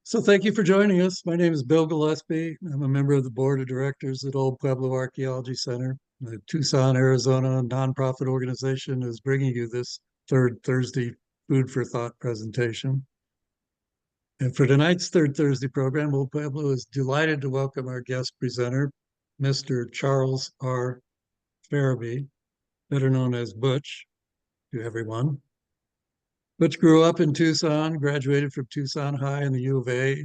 So thank you for joining us. My name is Bill Gillespie. I'm a member of the board of directors at Old Pueblo Archaeology Center. The Tucson, Arizona nonprofit organization is bringing you this third Thursday Food for Thought presentation. And for tonight's third Thursday program, Old Pueblo is delighted to welcome our guest presenter, Mr. Charles R. Farabee, better known as Butch to everyone. Butch grew up in Tucson, graduated from Tucson High and the U of A,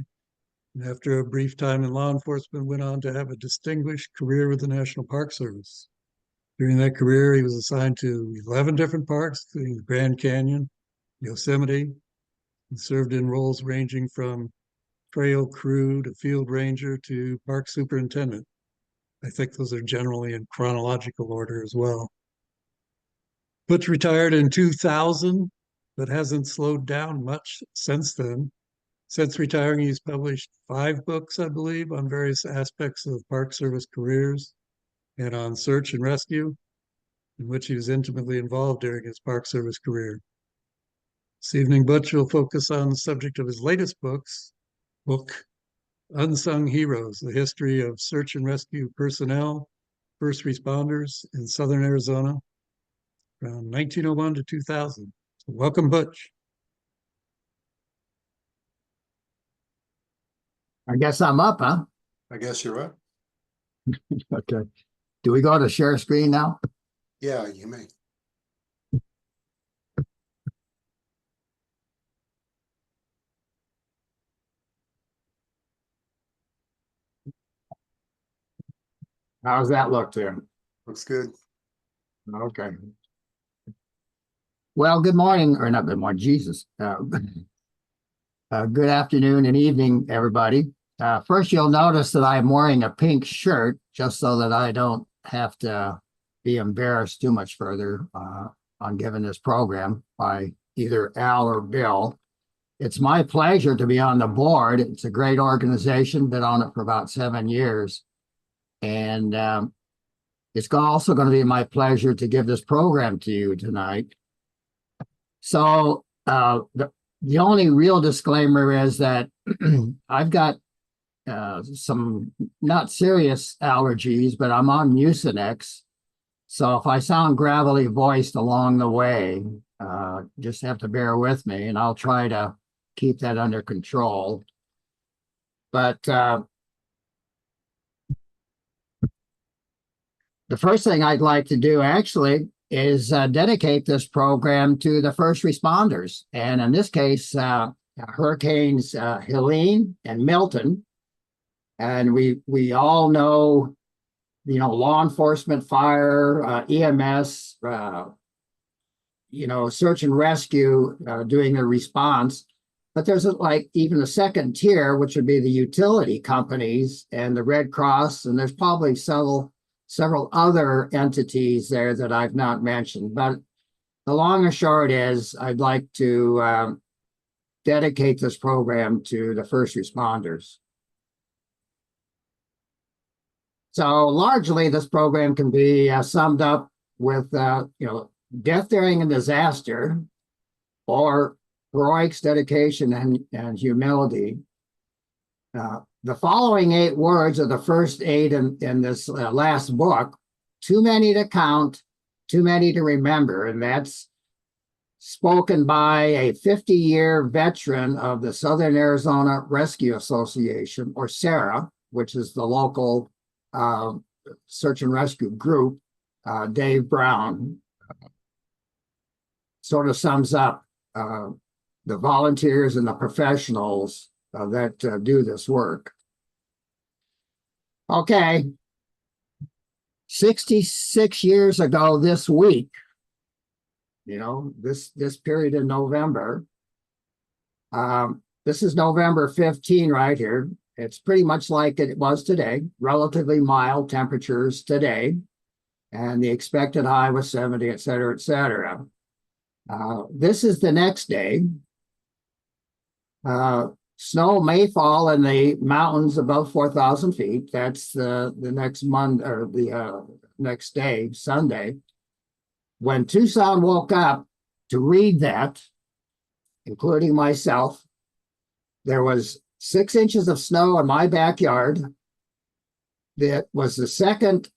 and after a brief time in law enforcement, went on to have a distinguished career with the National Park Service. During that career, he was assigned to 11 different parks, including the Grand Canyon, Yosemite, and served in roles ranging from trail crew to field ranger to park superintendent. I think those are generally in chronological order as well. Butch retired in 2000, but hasn't slowed down much since then. Since retiring, he's published 5 books, I believe, on various aspects of Park Service careers and on search and rescue, in which he was intimately involved during his Park Service career. This evening, Butch will focus on the subject of his latest book, Unsung Heroes, the history of search and rescue personnel, first responders in Southern Arizona from 1901 to 2000. So welcome, Butch. I guess I'm up, huh? I guess you're right. Okay. Do we go to share screen now? Yeah, you may. How's that look there? Looks good. Okay. Well, good morning, or not good morning, Jesus. Good afternoon and evening, everybody. First, you'll notice that I'm wearing a pink shirt just so that I don't have to be embarrassed too much further on giving this program by either Al or Bill. It's my pleasure to be on the board. It's a great organization, been on it for about 7 years. And it's also going to be my pleasure to give this program to you tonight. So the only real disclaimer is that I've got some not serious allergies, but I'm on Mucinex. So if I sound gravelly voiced along the way, just have to bear with me, and I'll try to keep that under control. But the first thing I'd like to do actually is dedicate this program to the first responders. And in this case, Hurricanes Helene and Milton. And we all know, law enforcement, fire, EMS, search and rescue doing the response. But there's even a second tier, which would be the utility companies and the Red Cross. And there's probably several other entities there that I've not mentioned. But the long and short is I'd like to dedicate this program to the first responders. So largely this program can be summed up with, death during a disaster or heroics, dedication, and humility. The following 8 words are the first 8 in this last book: too many to count, too many to remember. And that's spoken by a 50-year veteran of the Southern Arizona Rescue Association, or SARA, which is the local search and rescue group. Dave Brown sort of sums up the volunteers and the professionals that do this work. Okay. 66 years ago this week, this period in November, this is November 15 right here. It's pretty much like it was today, relatively mild temperatures today, and the expected high was 70, et cetera, et cetera. This is the next day. Snow may fall in the mountains above 4,000 feet. That's the next Monday, or the next day, Sunday. When Tucson woke up to read that, including myself, there was 6 inches of snow in my backyard. That was the second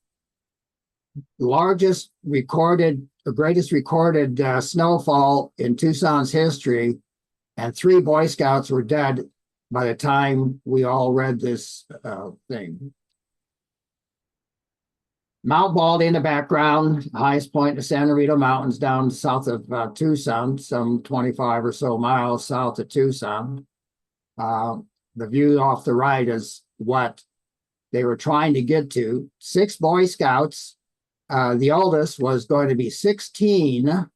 largest recorded, the greatest recorded snowfall in Tucson's history. And 3 Boy Scouts were dead by the time we all read this thing. Mount Baldy in the background, highest point in the San Rito Mountains down south of Tucson, some 25 or so miles south of Tucson. The view off the right is what they were trying to get to. 6 Boy Scouts. The oldest was going to be 16,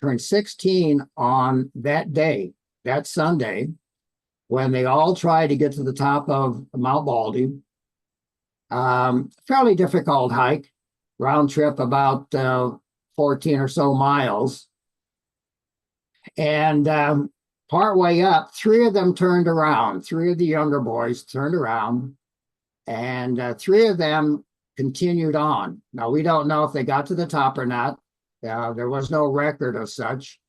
turned 16 on that day, that Sunday, when they all tried to get to the top of Mount Baldy. Fairly difficult hike, round trip about 14 or so miles. And partway up, 3 of them turned around. 3 of the younger boys turned around, and 3 of them continued on. Now, we don't know if they got to the top or not. There was no record of such.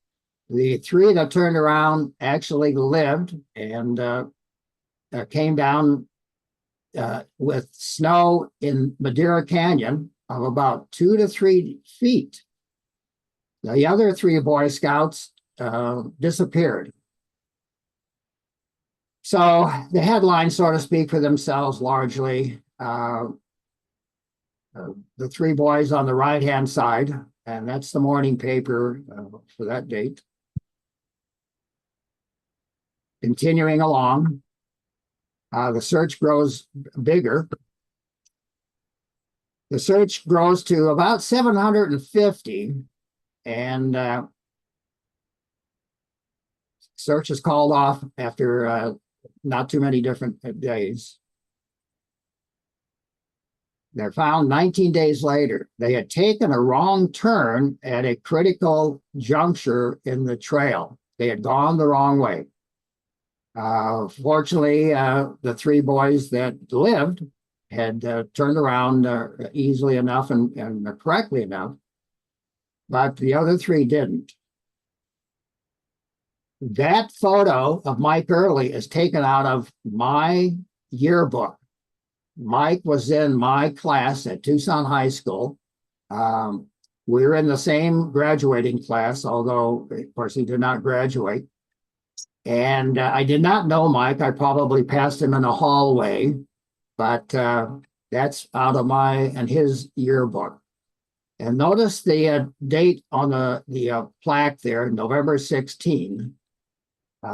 The 3 that turned around actually lived and came down with snow in Madeira Canyon of about 2 to 3 feet. The other 3 Boy Scouts disappeared. So the headlines sort of speak for themselves largely. The 3 boys on the right-hand side, and that's the morning paper for that date. Continuing along, the search grows bigger. The search grows to about 750, and search is called off after not too many different days. They're found 19 days later. They had taken a wrong turn at a critical juncture in the trail. They had gone the wrong way. Fortunately, the 3 boys that lived had turned around easily enough and correctly enough, but the other 3 didn't. That photo of Mike Early is taken out of my yearbook. Mike was in my class at Tucson High School. We were in the same graduating class, although, of course, he did not graduate. And I did not know Mike. I probably passed him in a hallway, but that's out of my and his yearbook. And notice the date on the plaque there, November 16,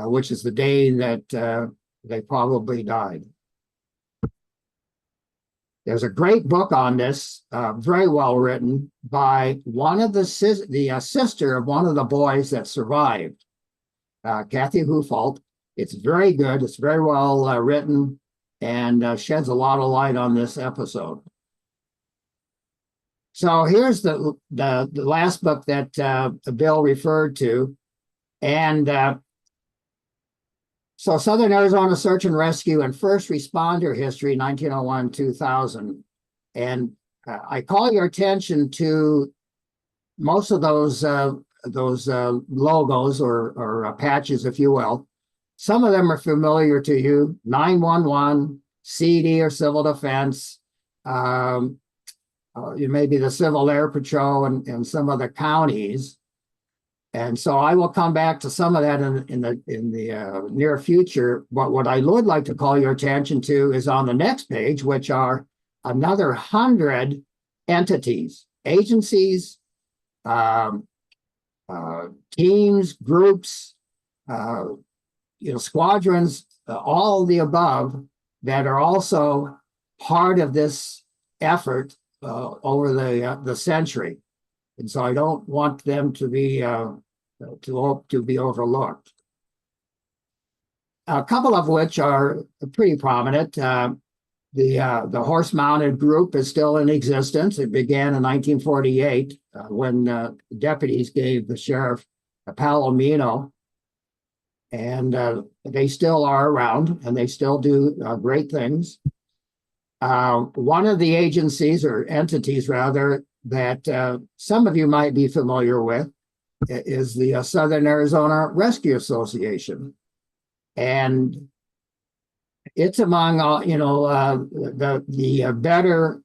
which is the day that they probably died. There's a great book on this, very well written, by one of the sister of one of the boys that survived, Kathy Hufalt. It's very good. It's very well written and sheds a lot of light on this episode. So here's the last book that Bill referred to. And so Southern Arizona Search and Rescue and First Responder History, 1901-2000. And I call your attention to most of those logos or patches, if you will. Some of them are familiar to you: 911, CD or Civil Defense, maybe the Civil Air Patrol and some of the counties. And so I will come back to some of that in the near future. But what I would like to call your attention to is on the next page, which are another 100 entities, agencies, teams, groups, squadrons, all the above that are also part of this effort over the century. And so I don't want them to be overlooked. A couple of which are pretty prominent. The horse-mounted group is still in existence. It began in 1948 when deputies gave the sheriff a Palomino, and they still are around and they still do great things. One of the agencies or entities, rather, that some of you might be familiar with is the Southern Arizona Rescue Association. And It's among all, the better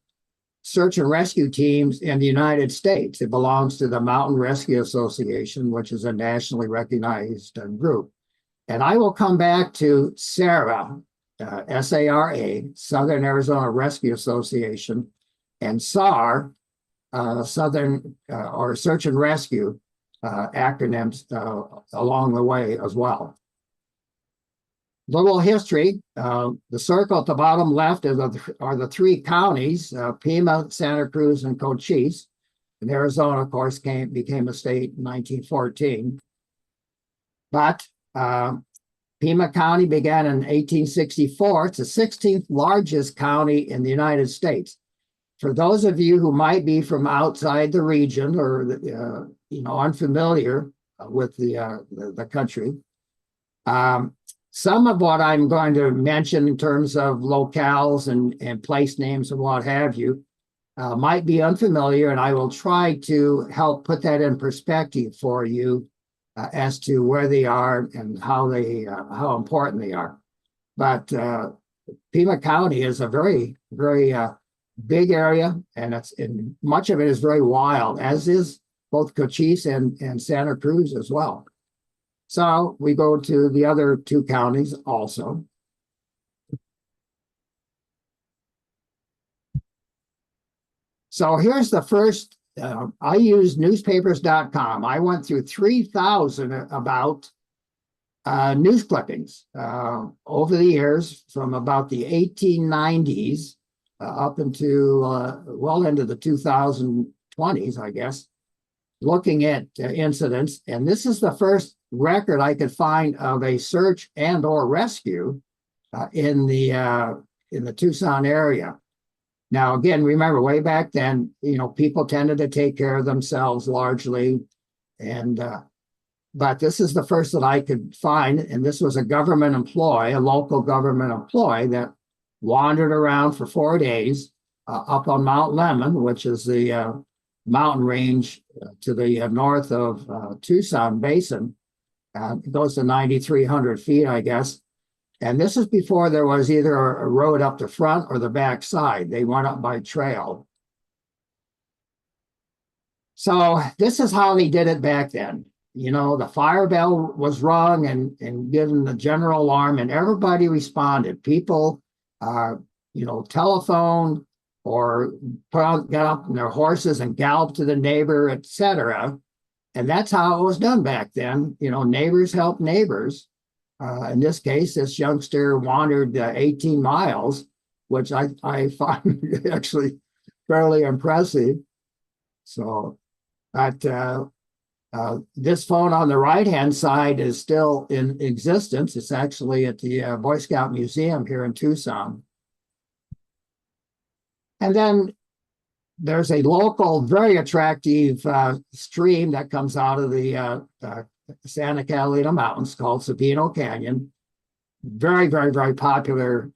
search and rescue teams in the United States. It belongs to the Mountain Rescue Association, which is a nationally recognized group. And I will come back to SARA, SARA, Southern Arizona Rescue Association, and SAR, Southern or Search and Rescue acronyms along the way as well. Little history, the circle at the bottom left are the three counties, Pima, Santa Cruz, and Cochise. And Arizona, of course, became a state in 1914. But Pima County began in 1864. It's the 16th largest county in the United States. For those of you who might be from outside the region or unfamiliar with the country, some of what I'm going to mention in terms of locales and place names and what have you might be unfamiliar, and I will try to help put that in perspective for you as to where they are and how important they are. But Pima County is a very, very big area, and much of it is very wild, as is both Cochise and Santa Cruz as well. So we go to the other two counties also. So here's the first, I used newspapers.com. I went through 3,000 about news clippings over the years from about the 1890s up into well into the 2020s, I guess, looking at incidents. And this is the first record I could find of a search and or rescue in the Tucson area. Now, again, remember way back then, people tended to take care of themselves largely. And but this is the first that I could find. And this was a government employee, a local government employee that wandered around for 4 days up on Mount Lemmon, which is the mountain range to the north of Tucson Basin. It goes to 9,300 feet, I guess. And this is before there was either a road up the front or the back side. They went up by trail. So this is how they did it back then. The fire bell was rung and given the general alarm, and everybody responded. People, telephoned or got up on their horses and galloped to the neighbor, etc. And that's how it was done back then. Neighbors help neighbors. In this case, this youngster wandered 18 miles, which I find actually fairly impressive. So, but this phone on the right-hand side is still in existence. It's actually at the Boy Scout Museum here in Tucson. And then there's a local, very attractive stream that comes out of the Santa Catalina Mountains called Sabino Canyon. Very, very, very popular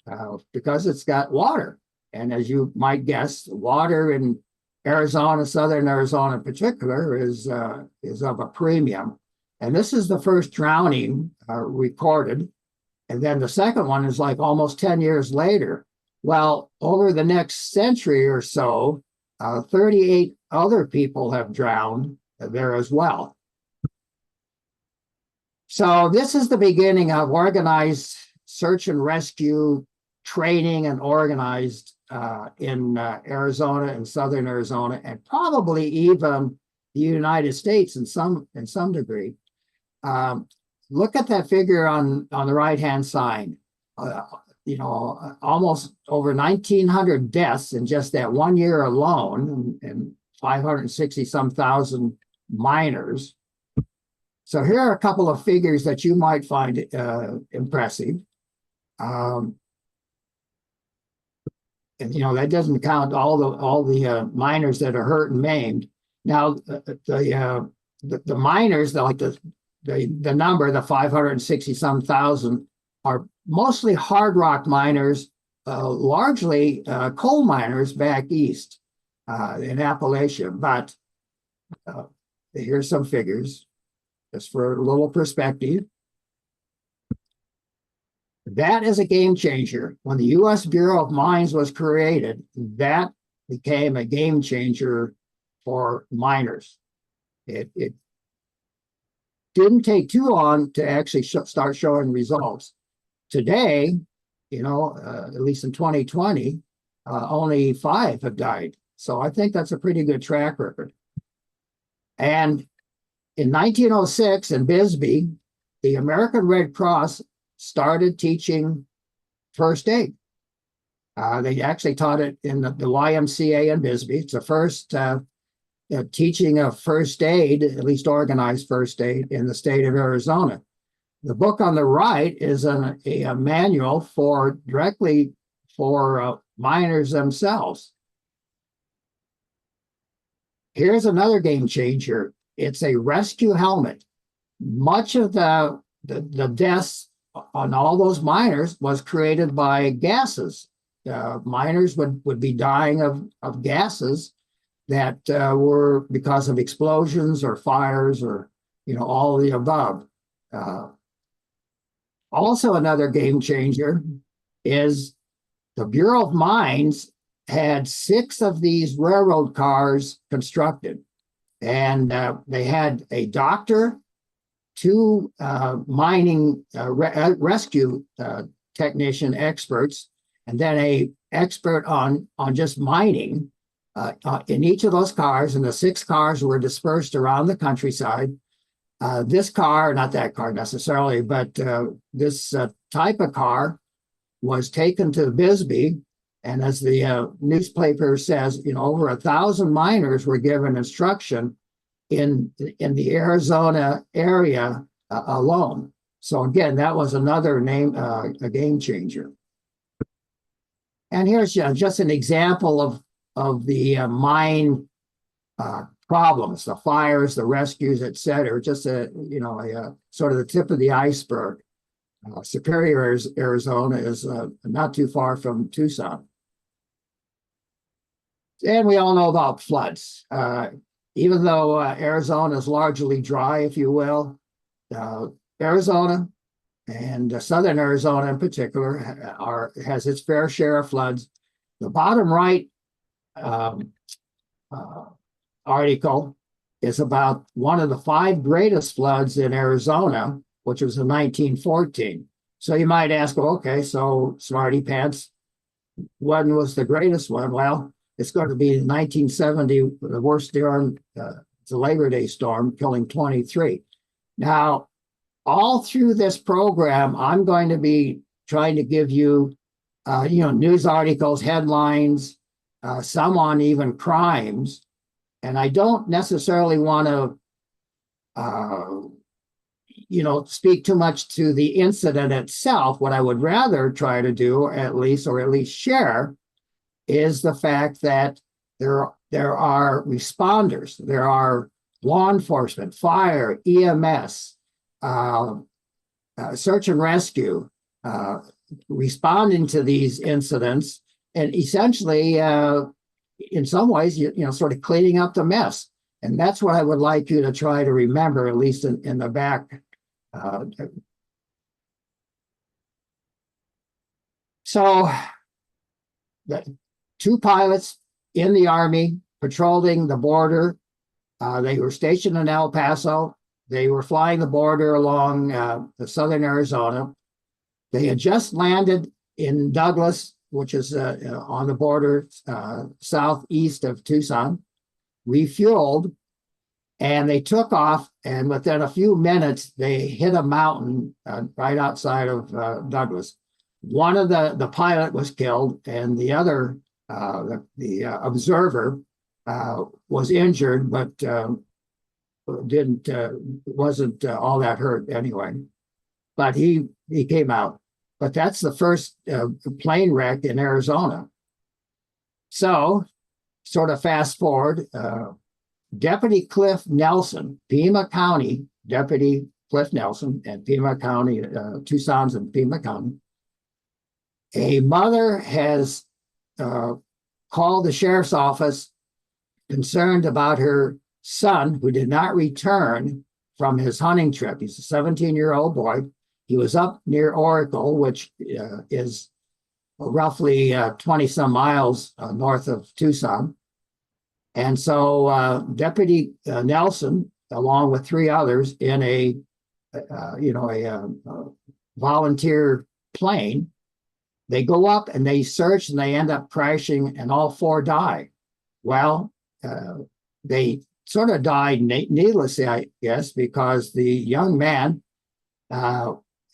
because it's got water. And as you might guess, water in Arizona, Southern Arizona in particular, is of a premium. And this is the first drowning recorded. And then the second one is like almost 10 years later. Well, over the next century or so, 38 other people have drowned there as well. So this is the beginning of organized search and rescue training and organized in Arizona and Southern Arizona, and probably even the United States in some degree. Look at that figure on the right-hand side. Almost over 1,900 deaths in just that 1 year alone, and 560-some thousand miners. So here are a couple of figures that you might find impressive. And that doesn't count all the miners that are hurt and maimed. Now the miners, the number, the 560-some thousand, are mostly hard rock miners, largely coal miners back east in Appalachia. But here's some figures just for a little perspective. That is a game changer. When the U.S. Bureau of Mines was created, that became a game changer for miners. It didn't take too long to actually start showing results. Today, at least in 2020, only 5 have died. So I think that's a pretty good track record. And in 1906 in Bisbee, the American Red Cross started teaching first aid. They actually taught it in the YMCA in Bisbee. It's the first teaching of first aid, at least organized first aid, in the state of Arizona. The book on the right is a manual directly for miners themselves. Here's another game changer. It's a rescue helmet. Much of the deaths on all those miners was created by gases. Miners would be dying of gases that were because of explosions or fires or all of the above. Also, another game changer is the Bureau of Mines had 6 of these railroad cars constructed, and they had a doctor, 2 mining rescue technician experts, and then a expert on just mining in each of those cars. And the 6 cars were dispersed around the countryside. This car, not that car necessarily, but this type of car was taken to Bisbee. And as the newspaper says, over 1,000 miners were given instruction in the Arizona area alone. So again, that was another a game changer. And here's just an example of the mine problems, the fires, the rescues, et cetera. Just a sort of the tip of the iceberg. Superior, Arizona is not too far from Tucson. And we all know about floods. Even though Arizona is largely dry, if you will, Arizona and southern Arizona in particular has its fair share of floods. The bottom right article is about one of the 5 greatest floods in Arizona, which was in 1914. So you might ask, well, okay, so smarty pants, when was the greatest one? Well, it's going to be 1970, the worst storm, the Labor Day storm, killing 23. Now, all through this program, I'm going to be trying to give you, news articles, headlines, some on even crimes. And I don't necessarily want to, speak too much to the incident itself. What I would rather try to do, or at least share, is the fact that there are responders, there are law enforcement, fire, EMS, search and rescue, responding to these incidents, and essentially, in some ways, sort of cleaning up the mess. And that's what I would like you to try to remember, at least in the back. So, the 2 pilots in the Army patrolling the border. They were stationed in El Paso. They were flying the border along the southern Arizona. They had just landed in Douglas, which is on the border southeast of Tucson, refueled, and they took off. And within a few minutes, they hit a mountain right outside of Douglas. One of the pilot was killed, and the other, the observer, was injured, but wasn't all that hurt anyway. But he came out. But that's the first plane wreck in Arizona. So, sort of fast forward, Deputy Cliff Nelson, Pima County, Deputy Cliff Nelson, and Pima County, Tucson's and Pima County. A mother has called the sheriff's office concerned about her son, who did not return from his hunting trip. He's a 17-year-old boy. he was up near Oracle, which is roughly 20 some miles north of Tucson. And so Deputy Nelson, along with three others in a volunteer plane, they go up and they search and they end up crashing and all four die. Well, they sort of died needlessly, I guess, because the young man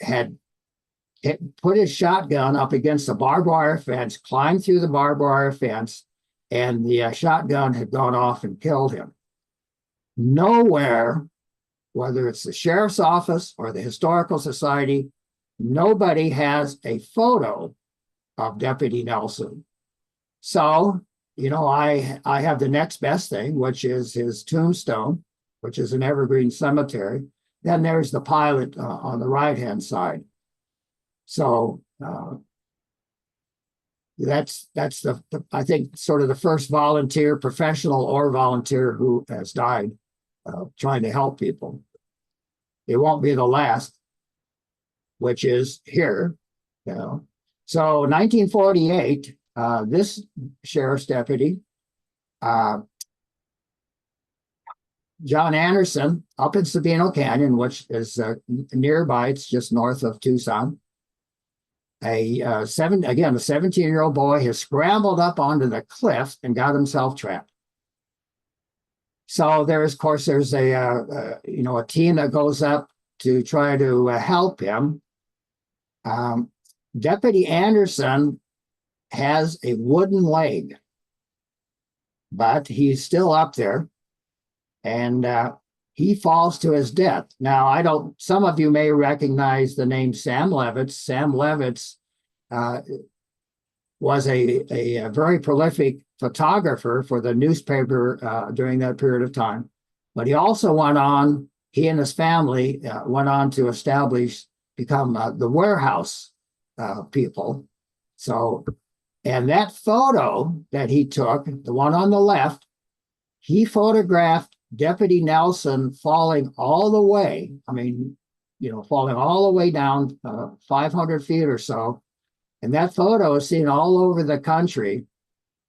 had put his shotgun up against the barbed wire fence, climbed through the barbed wire fence, and the shotgun had gone off and killed him. Nowhere, whether it's the sheriff's office or the historical society, nobody has a photo of Deputy Nelson. So, I have the next best thing, which is his tombstone, which is an evergreen cemetery. Then there's the pilot on the right-hand side. So that's the I think sort of the first volunteer, professional or volunteer, who has died trying to help people. It won't be the last, which is here. So 1948, this sheriff's deputy, John Anderson, up in Sabino Canyon, which is nearby, it's just north of Tucson. A 17-year-old boy has scrambled up onto the cliff and got himself trapped. So there's a team that goes up to try to help him. Deputy Anderson has a wooden leg, but he's still up there, and he falls to his death. Now, some of you may recognize the name Sam Levitz. Sam Levitz was a very prolific photographer for the newspaper during that period of time. But he also he and his family went on to become the warehouse people. So, and that photo that he took, the one on the left, he photographed Deputy Nelson falling all the way, falling all the way down 500 feet or so. And that photo is seen all over the country.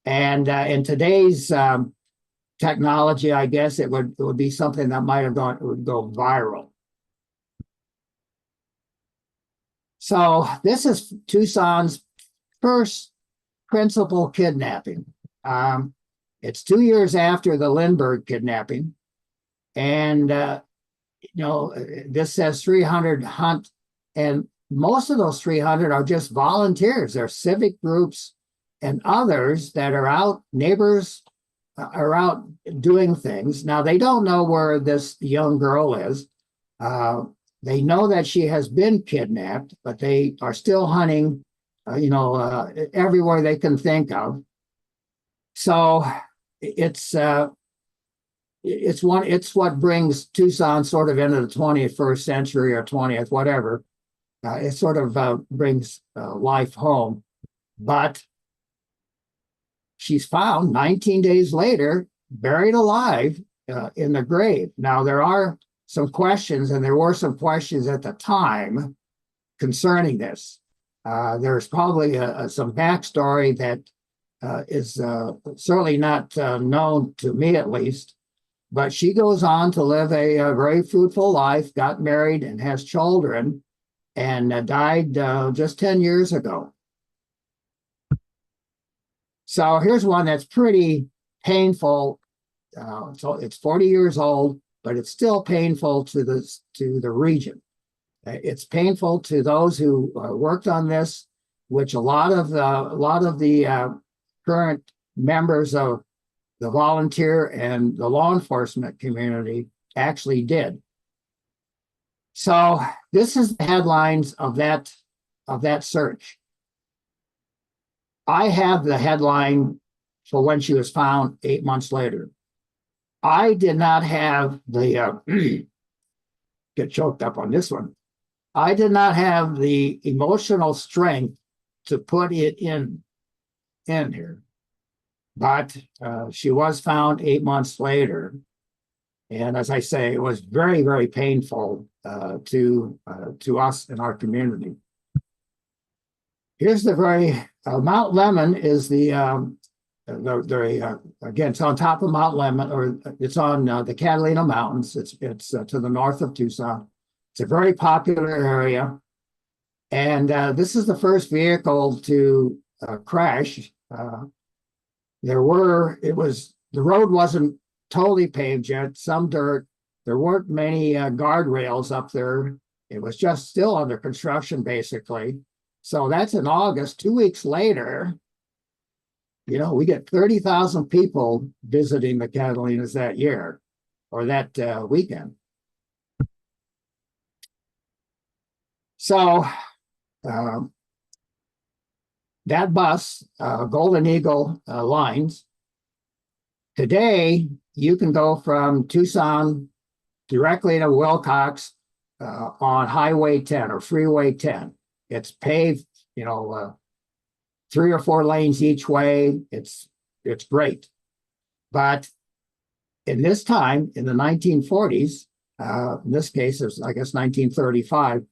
And in today's technology, I guess it would be something that would go viral. So this is Tucson's first principal kidnapping. It's 2 years after the Lindbergh kidnapping. And, this says 300 hunt. And most of those 300 are just volunteers. They're civic groups and others that are out, neighbors are out doing things. Now, they don't know where this young girl is. They know that she has been kidnapped, but they are still hunting, everywhere they can think of. So it's what brings Tucson sort of into the 21st century or 20th, whatever. It sort of brings life home. But she's found 19 days later, buried alive in the grave. Now, there are some questions, and there were some questions at the time concerning this. There's probably some backstory that is certainly not known to me, at least. But she goes on to live a very fruitful life, got married and has children, and died just 10 years ago. So here's one that's pretty painful. So it's 40 years old, but it's still painful to the region. It's painful to those who worked on this, which a lot of the current members of the volunteer and the law enforcement community actually did. So this is the headlines of that search. I have the headline for when she was found 8 months later. I did not have the get choked up on this one. I did not have the emotional strength to put it in here, but she was found 8 months later. And as I say, it was very, very painful to us in our community. Here's the very Mount Lemmon is again, it's on top of Mount Lemmon, or it's on the Catalina Mountains. It's to the north of Tucson. It's a very popular area, and this is the first vehicle to crash. The road wasn't totally paved yet, some dirt. There weren't many guardrails up there. It was just still under construction, basically. So that's in August. 2 weeks later, we get 30,000 people visiting the Catalinas that year, or that weekend. So that bus, Golden Eagle lines, today you can go from Tucson directly to Wilcox on Highway 10 or Freeway 10. It's paved, 3 or 4 lanes each way. It's great. But in this time, in the 1940s, in this case, it's, I guess, 1935,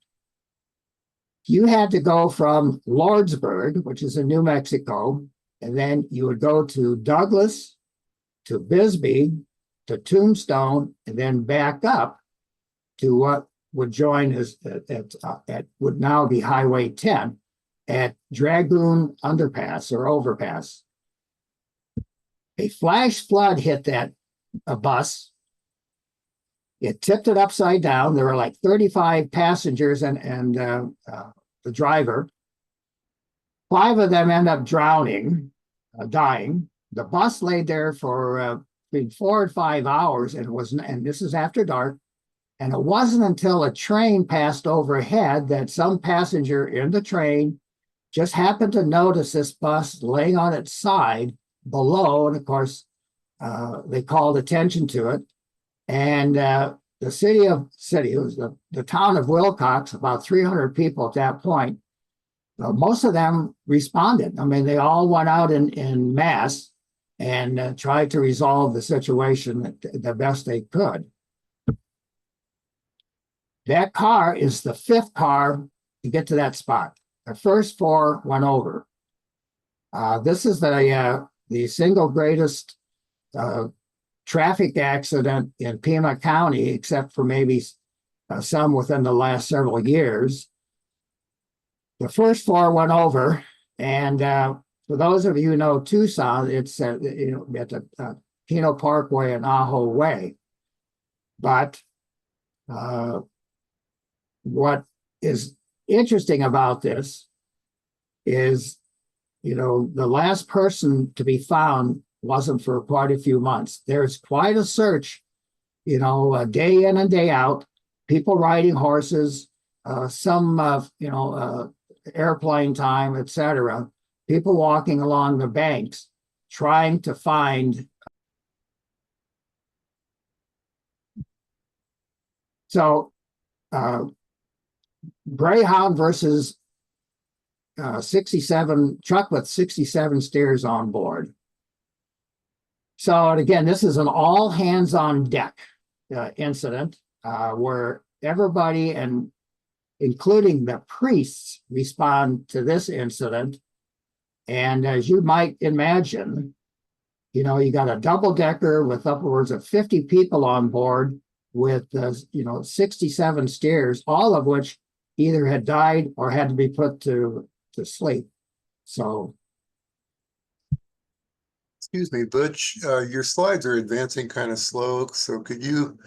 you had to go from Lordsburg, which is in New Mexico, and then you would go to Douglas, to Bisbee, to Tombstone, and then back up to what would join as at would now be Highway 10 at Dragoon Underpass or Overpass. A flash flood hit that bus. It tipped it upside down. There were like 35 passengers and the driver. 5 of them end up drowning, dying. The bus laid there for between 4 and 5 hours, and this is after dark. And it wasn't until a train passed overhead that some passenger in the train just happened to notice this bus laying on its side below. And of course, they called attention to it. And the town of Wilcox, about 300 people at that point, most of them responded. I mean, they all went out in mass and tried to resolve the situation the best they could. That car is the 5th car to get to that spot. The first 4 went over. This is the single greatest traffic accident in Pima County, except for maybe some within the last several years. The first 4 went over, and for those of you who know Tucson, it's at the Pino Parkway and Ajo Way. But what is interesting about this is, the last person to be found wasn't for quite a few months. There's quite a search, day in and day out, people riding horses, some, airplane time, etc. People walking along the banks, trying to find. So, Greyhound versus 67 truck with 67 steers on board. So, and again, this is an all hands on deck incident where everybody, and including the priests, respond to this incident. And as you might imagine, you got a double decker with upwards of 50 people on board with 67 steers, all of which either had died or had to be put to sleep. So, Excuse me, Butch, your slides are advancing kind of slow. So could you,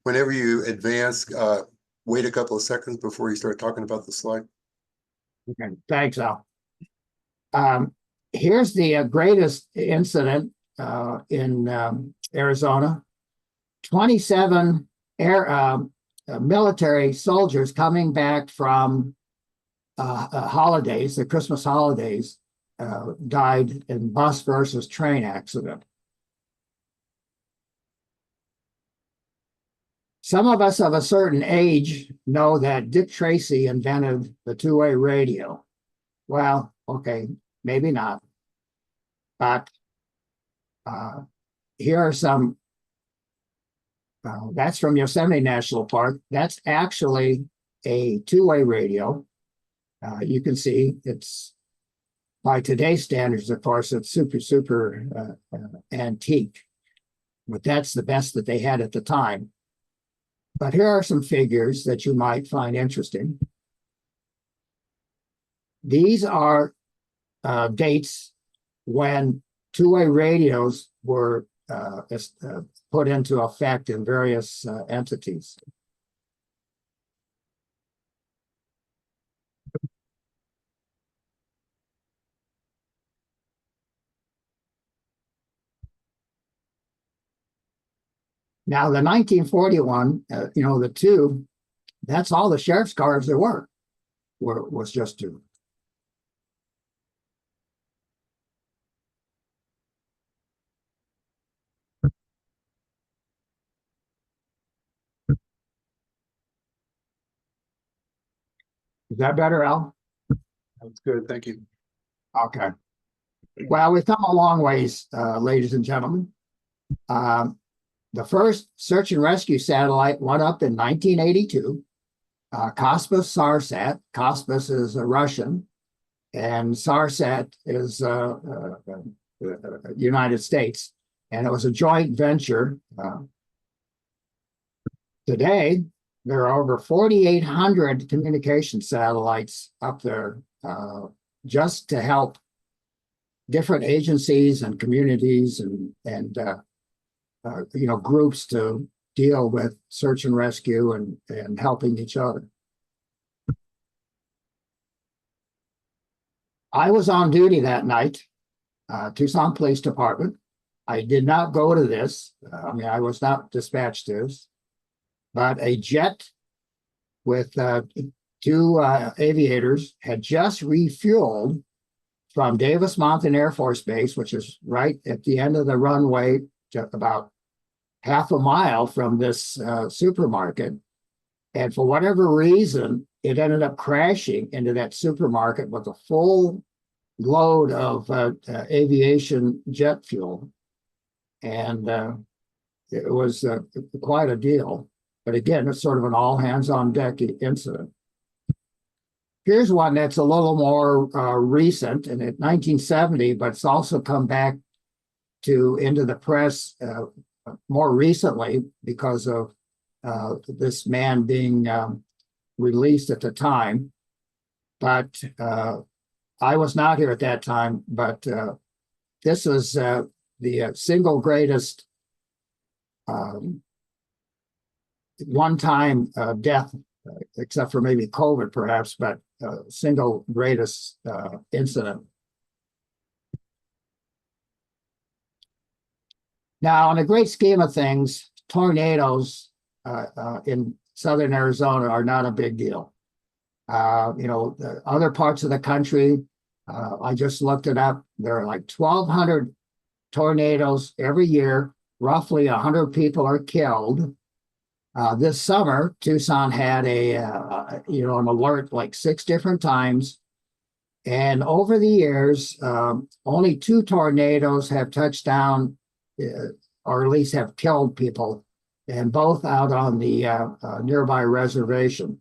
whenever you advance, wait a couple of seconds before you start talking about the slide? okay, thanks, Al. Here's the greatest incident in Arizona. 27 military soldiers coming back from holidays, the Christmas holidays, died in bus versus train accident. Some of us of a certain age know that Dick Tracy invented the two-way radio. Well, okay, maybe not. But here are some That's from Yosemite National Park. That's actually a two-way radio. You can see it's, by today's standards, of course, it's super antique, but that's the best that they had at the time. But here are some figures that you might find interesting. These are dates when two-way radios were put into effect in various entities. Now, the 1941, the two, that's all the sheriff's cars there was just two. Is that better, Al? That's good, thank you. Okay. Well, we've come a long ways, ladies and gentlemen. The first search and rescue satellite went up in 1982. Cosmos Sarsat. Cosmos is a Russian, and Sarsat is United States, and it was a joint venture. Today, there are over 4,800 communication satellites up there just to help different agencies and communities and groups to deal with search and rescue and helping each other. I was on duty that night, Tucson Police Department. I did not go to this. I was not dispatched to this, but a jet with two aviators had just refueled from Davis Mountain Air Force Base, which is right at the end of the runway, just about half a mile from this supermarket. And for whatever reason, it ended up crashing into that supermarket with a full load of aviation jet fuel. And it was quite a deal. But again, it's sort of an all hands on deck incident. Here's one that's a little more recent, and in 1970, but it's also come back into the press more recently because of this man being released at the time. But I was not here at that time, but this was the single greatest one-time death, except for maybe COVID perhaps, but single greatest incident. Now, in the great scheme of things, tornadoes in southern Arizona are not a big deal. The other parts of the country, I just looked it up. There are like 1,200 tornadoes every year. Roughly 100 people are killed. This summer, Tucson had an alert like 6 different times. And over the years, only 2 tornadoes have touched down, or at least have killed people, and both out on the nearby reservation.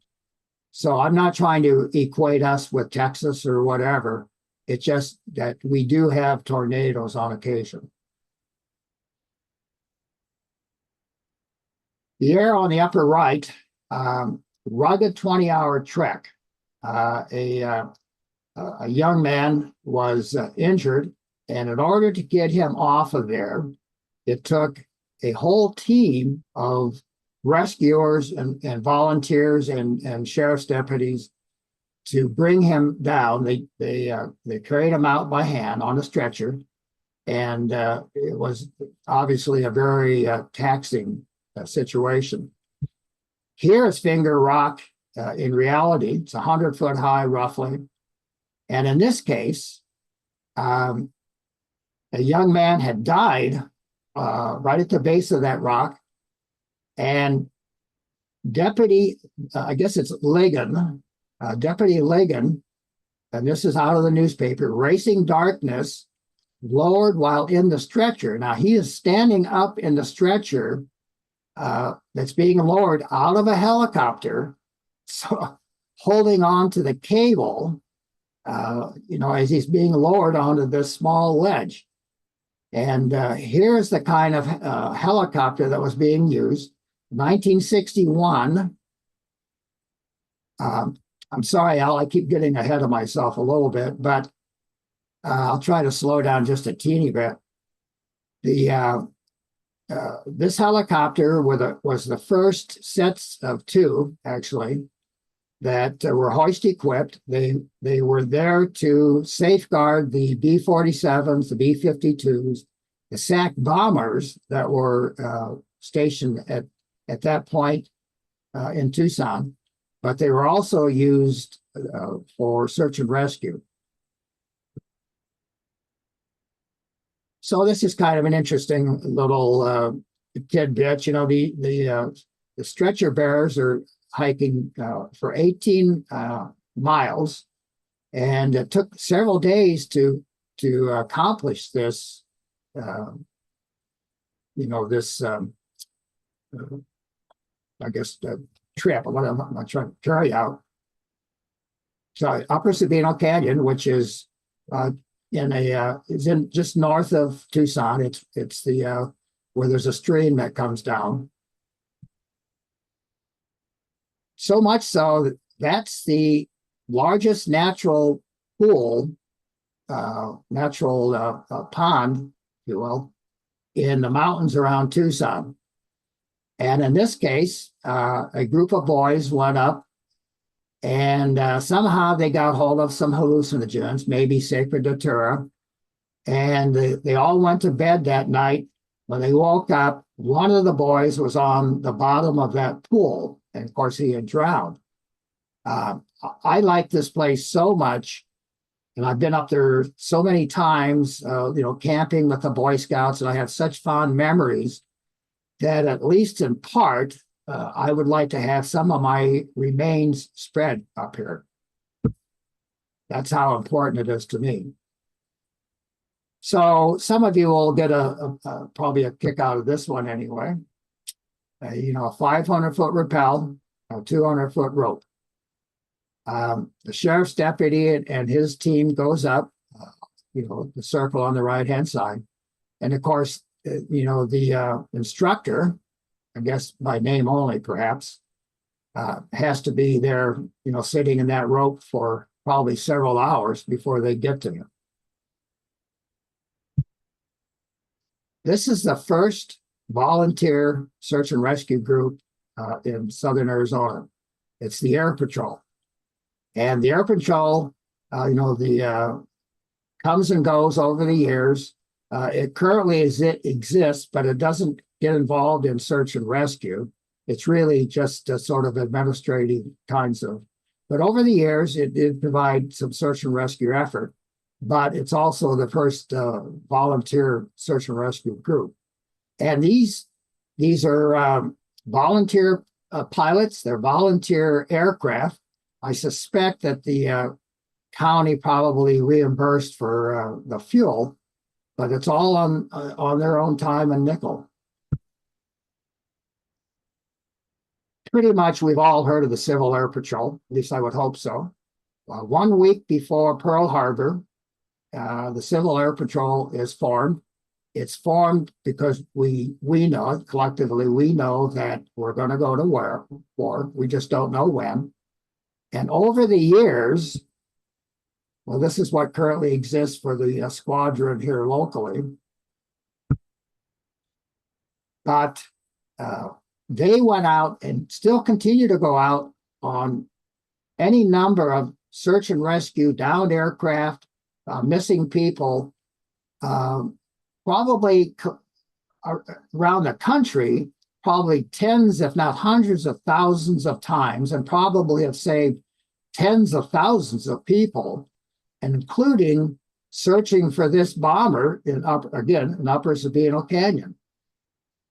So I'm not trying to equate us with Texas or whatever. It's just that we do have tornadoes on occasion. The arrow on the upper right, rugged 20-hour trek. A young man was injured, and in order to get him off of there, it took a whole team of rescuers and volunteers and sheriff's deputies to bring him down. They carried him out by hand on a stretcher, and it was obviously a very taxing situation. Here is Finger Rock. In reality, it's 100 foot high roughly, and in this case, a young man had died right at the base of that rock, and Deputy, I guess it's Ligon, Deputy Ligon, and this is out of the newspaper, Racing Darkness, lowered while in the stretcher. Now he is standing up in the stretcher that's being lowered out of a helicopter, so holding on to the cable, as he's being lowered onto this small ledge. And here's the kind of helicopter that was being used. 1961. I'm sorry, Al, I keep getting ahead of myself a little bit, but I'll try to slow down just a teeny bit. This helicopter was the first sets of two, actually, that were hoist equipped. They were there to safeguard the B-47s, the B-52s, the SAC bombers that were stationed at that point in Tucson, but they were also used for search and rescue. So this is kind of an interesting little tidbit. The stretcher bearers are hiking for 18 miles, and it took several days to accomplish this. Trip. What I'm trying to carry out. So Upper Sabino Canyon, which is is in just north of Tucson. It's the where there's a stream that comes down. So much so that that's the largest natural pool, pond, if you will, in the mountains around Tucson. And in this case, a group of boys went up, and somehow they got hold of some hallucinogens, maybe sacred datura, and they all went to bed that night. When they woke up, one of the boys was on the bottom of that pool, and of course he had drowned. I like this place so much, and I've been up there so many times, camping with the Boy Scouts, and I have such fond memories that, at least in part, I would like to have some of my remains spread up here. That's how important it is to me. So some of you will get probably a kick out of this one anyway. A 500-foot rappel, a 200-foot rope. The sheriff's deputy and his team goes up, the circle on the right-hand side. And of course, the instructor, I guess by name only perhaps, has to be there, sitting in that rope for probably several hours before they get to him. This is the first volunteer search and rescue group in southern Arizona. It's the Air Patrol. And the Air Patrol, comes and goes over the years. It currently exists, but it doesn't get involved in search and rescue. It's really just a sort of administrative kinds of, but over the years, it did provide some search and rescue effort, but it's also the first volunteer search and rescue group. And these are volunteer pilots, they're volunteer aircraft. I suspect that the county probably reimbursed for the fuel, but it's all on their own time and nickel. Pretty much we've all heard of the Civil Air Patrol, at least I would hope so. 1 week before Pearl Harbor, the Civil Air Patrol is formed. It's formed because we know, collectively, we know that we're going to go to war. We just don't know when. And over the years, well, this is what currently exists for the squadron here locally. But they went out and still continue to go out on any number of search and rescue, downed aircraft, missing people, probably around the country, probably tens, if not hundreds of thousands of times, and probably have saved tens of thousands of people, and including searching for this bomber in Upper Sabino Canyon.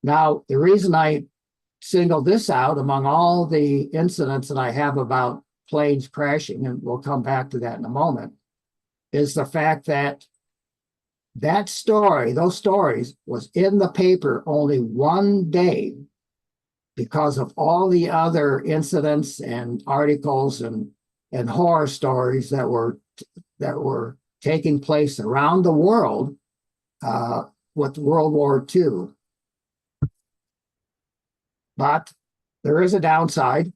Now, the reason I singled this out among all the incidents that I have about planes crashing, and we'll come back to that in a moment, is the fact that those stories was in the paper only one day because of all the other incidents and articles and horror stories that were taking place around the world with World War II. But there is a downside.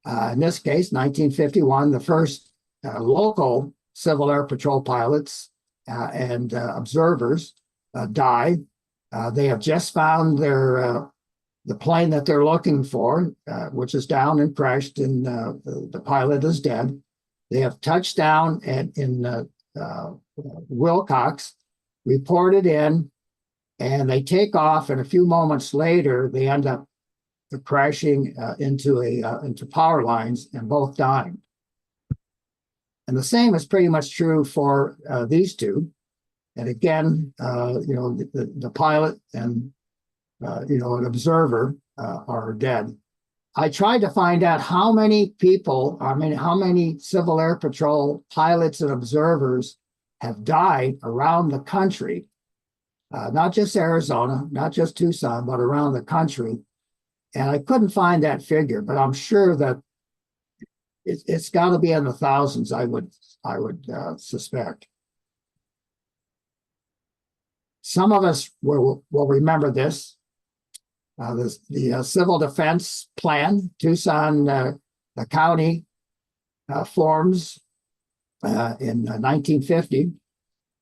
In this case, 1951, the first local Civil Air Patrol pilots and observers died. They have just found the plane that they're looking for, which is down and crashed, and the pilot is dead. They have touched down in Wilcox, reported in, and they take off, and a few moments later, they end up crashing into power lines and both dying. And the same is pretty much true for these two. And again, the pilot and an observer are dead. I tried to find out how many people, how many Civil Air Patrol pilots and observers have died around the country, not just Arizona, not just Tucson, but around the country. And I couldn't find that figure, but I'm sure that it's got to be in the thousands, I would suspect. Some of us will remember this. The Civil Defense Plan, Tucson, the county forms in 1950.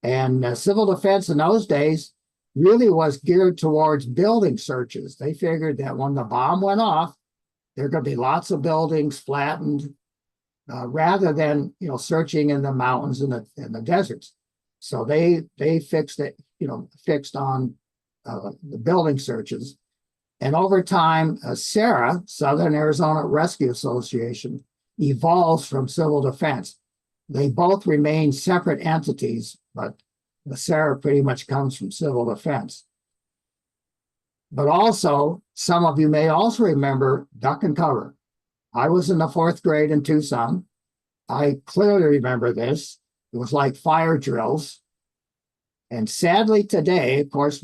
And civil defense in those days really was geared towards building searches. They figured that when the bomb went off, there are going to be lots of buildings flattened, rather than searching in the mountains and the deserts. So they fixed it, fixed on the building searches. And over time, SARA, Southern Arizona Rescue Association, evolves from civil defense. They both remain separate entities, but the SARA pretty much comes from civil defense. But also, some of you may also remember duck and cover. I was in the 4th grade in Tucson. I clearly remember this. It was like fire drills. And sadly today, of course,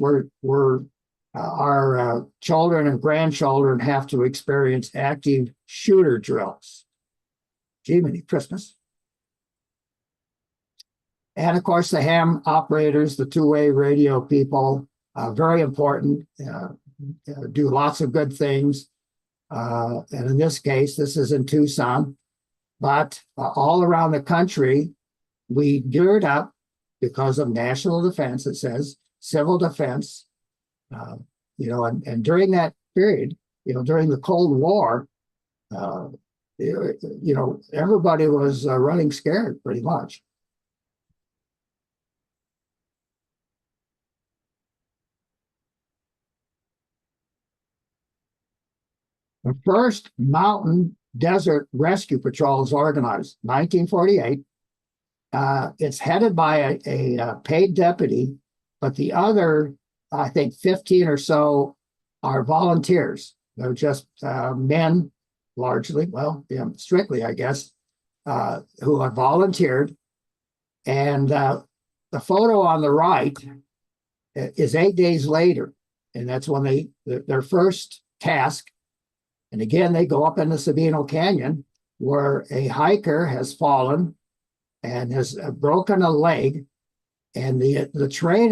our children and grandchildren have to experience active shooter drills. Gee, many Christmas. And of course, the ham operators, the two-way radio people, very important, do lots of good things. And in this case, this is in Tucson. But all around the country, we geared up because of national defense, it says, civil defense. And during that period, during the Cold War, everybody was running scared pretty much. The first mountain desert rescue patrol is organized, 1948. It's headed by a paid deputy, but the other, I think 15 or so are volunteers. They're just men, largely, strictly, I guess, who have volunteered. And the photo on the right is 8 days later. And that's when their first task. And again, they go up in the Sabino Canyon where a hiker has fallen and has broken a leg. And the terrain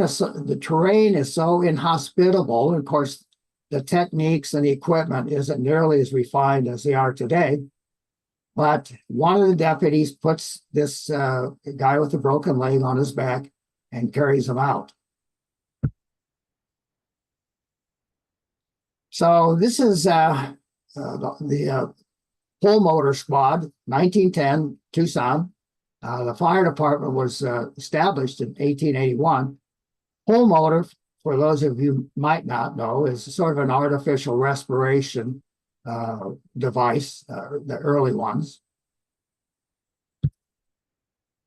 is so inhospitable. And of course, the techniques and the equipment isn't nearly as refined as they are today. But one of the deputies puts this guy with a broken leg on his back and carries him out. So this is the Pull Motor Squad, 1910, Tucson. The fire department was established in 1881. Pull motor, for those of you might not know, is sort of an artificial respiration device, the early ones.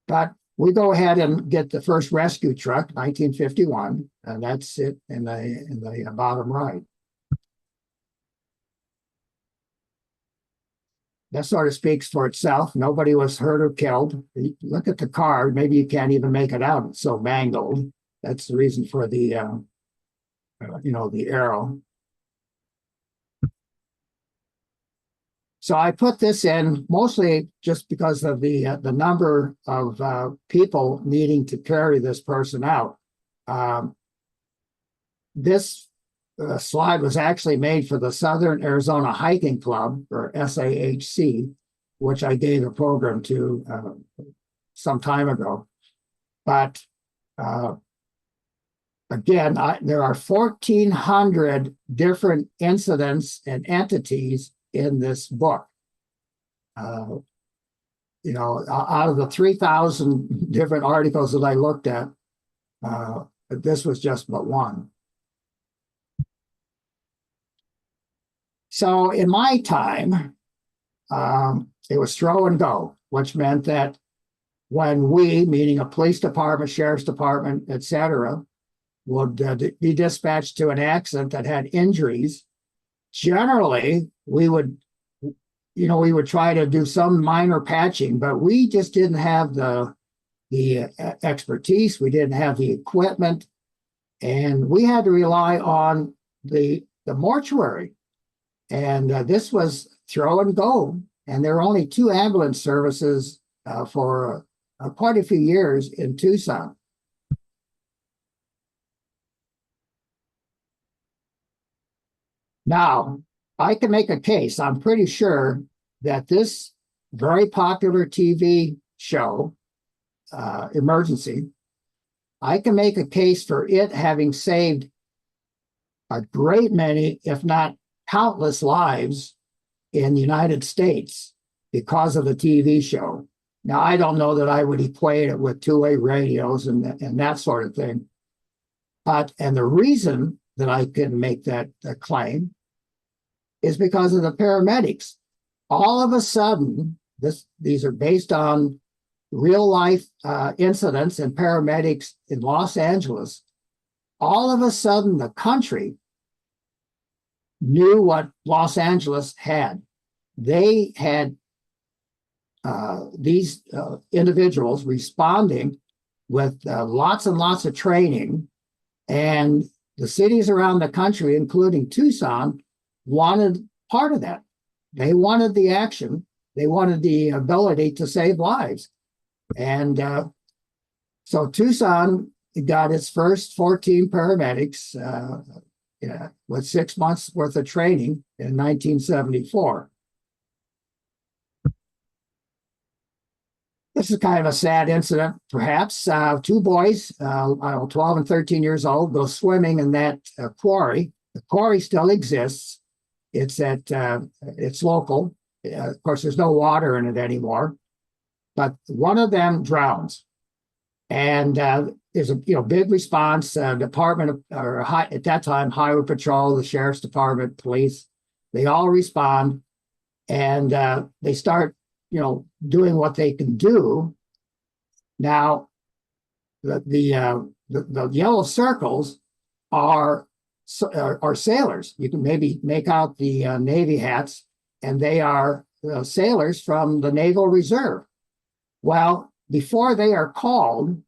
But we go ahead and get the first rescue truck, 1951, and that's it in the bottom right. That sort of speaks for itself. Nobody was hurt or killed. Look at the car. Maybe you can't even make it out. It's so mangled. That's the reason for the arrow. So I put this in mostly just because of the number of people needing to carry this person out. This slide was actually made for the Southern Arizona Hiking Club, or SAHC, which I gave a program to some time ago. But again, there are 1,400 different incidents and entities in this book. Out of the 3,000 different articles that I looked at, this was just but one. So in my time, it was throw and go, which meant that when we, meaning a police department, sheriff's department, etc., would be dispatched to an accident that had injuries, generally we would try to do some minor patching, but we just didn't have the expertise, we didn't have the equipment, and we had to rely on the mortuary. And this was throw and go. And there were only 2 ambulance services for quite a few years in Tucson. Now, I can make a case. I'm pretty sure that this very popular TV show, Emergency, I can make a case for it having saved a great many, if not countless lives in the United States because of the TV show. Now, I don't know that I would equate it with two-way radios and that sort of thing. And the reason that I can make that claim is because of the paramedics. All of a sudden, these are based on real life incidents and paramedics in Los Angeles. All of a sudden, the country knew what Los Angeles had. They had these individuals responding with lots and lots of training, and the cities around the country, including Tucson, wanted part of that. They wanted the action. They wanted the ability to save lives. And so Tucson got its first 14 paramedics with 6 months worth of training in 1974. This is kind of a sad incident, perhaps. 2 boys, 12 and 13 years old, go swimming in that quarry. The quarry still exists. It's local. Of course, there's no water in it anymore. But one of them drowns, and there's a big response. Department at that time, Highway Patrol, the Sheriff's Department, police, they all respond, and they start doing what they can do. Now, the yellow circles are sailors. You can maybe make out the Navy hats, and they are sailors from the Naval Reserve. Well, before they are called,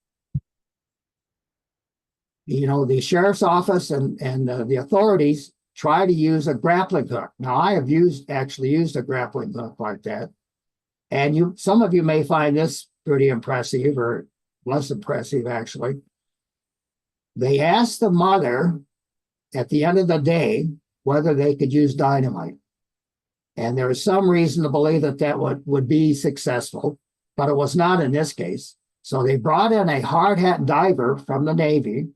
the sheriff's office and the authorities try to use a grappling hook. Now, I have actually used a grappling hook like that. And some of you may find this pretty impressive, or less impressive, actually. They asked the mother at the end of the day whether they could use dynamite. And there is some reason to believe that would be successful, but it was not in this case. So they brought in a hard hat diver from the Navy,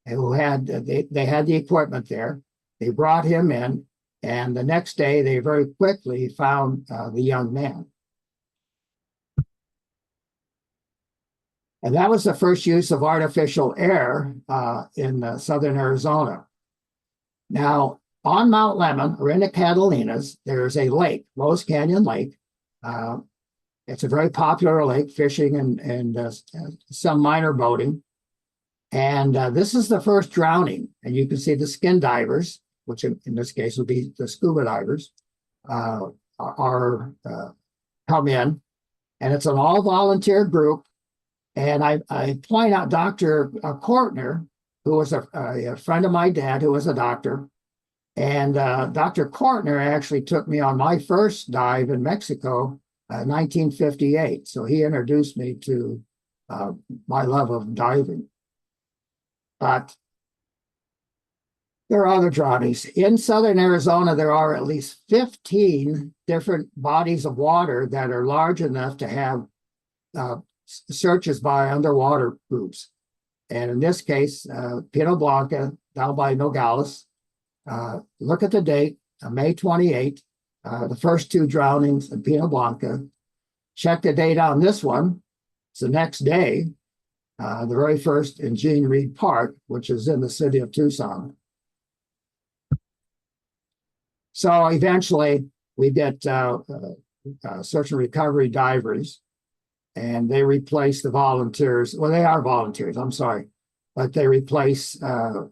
who had they had the equipment there. They brought him in, and the next day they very quickly found the young man. And that was the first use of artificial air in southern Arizona. Now, on Mount Lemmon, or in the Catalinas, there's a lake, Rose Canyon Lake. It's a very popular lake, fishing and some minor boating. And this is the first drowning. And you can see the skin divers, which in this case would be the scuba divers, come in. And it's an all-volunteer group. And I point out Dr. Kortner, who was a friend of my dad, who was a doctor. And Dr. Kortner actually took me on my first dive in Mexico, 1958. So he introduced me to my love of diving. But there are other drawings. In southern Arizona, there are at least 15 different bodies of water that are large enough to have searches by underwater groups. And in this case, Pino Blanca, down by Nogales. Look at the date, May 28, the first two drownings in Pino Blanca. Check the date on this one. It's the next day, the very first in Jean Reed Park, which is in the city of Tucson. So eventually we get search and recovery divers, and they replace the volunteers. Well, they are volunteers, I'm sorry, but they replace, prior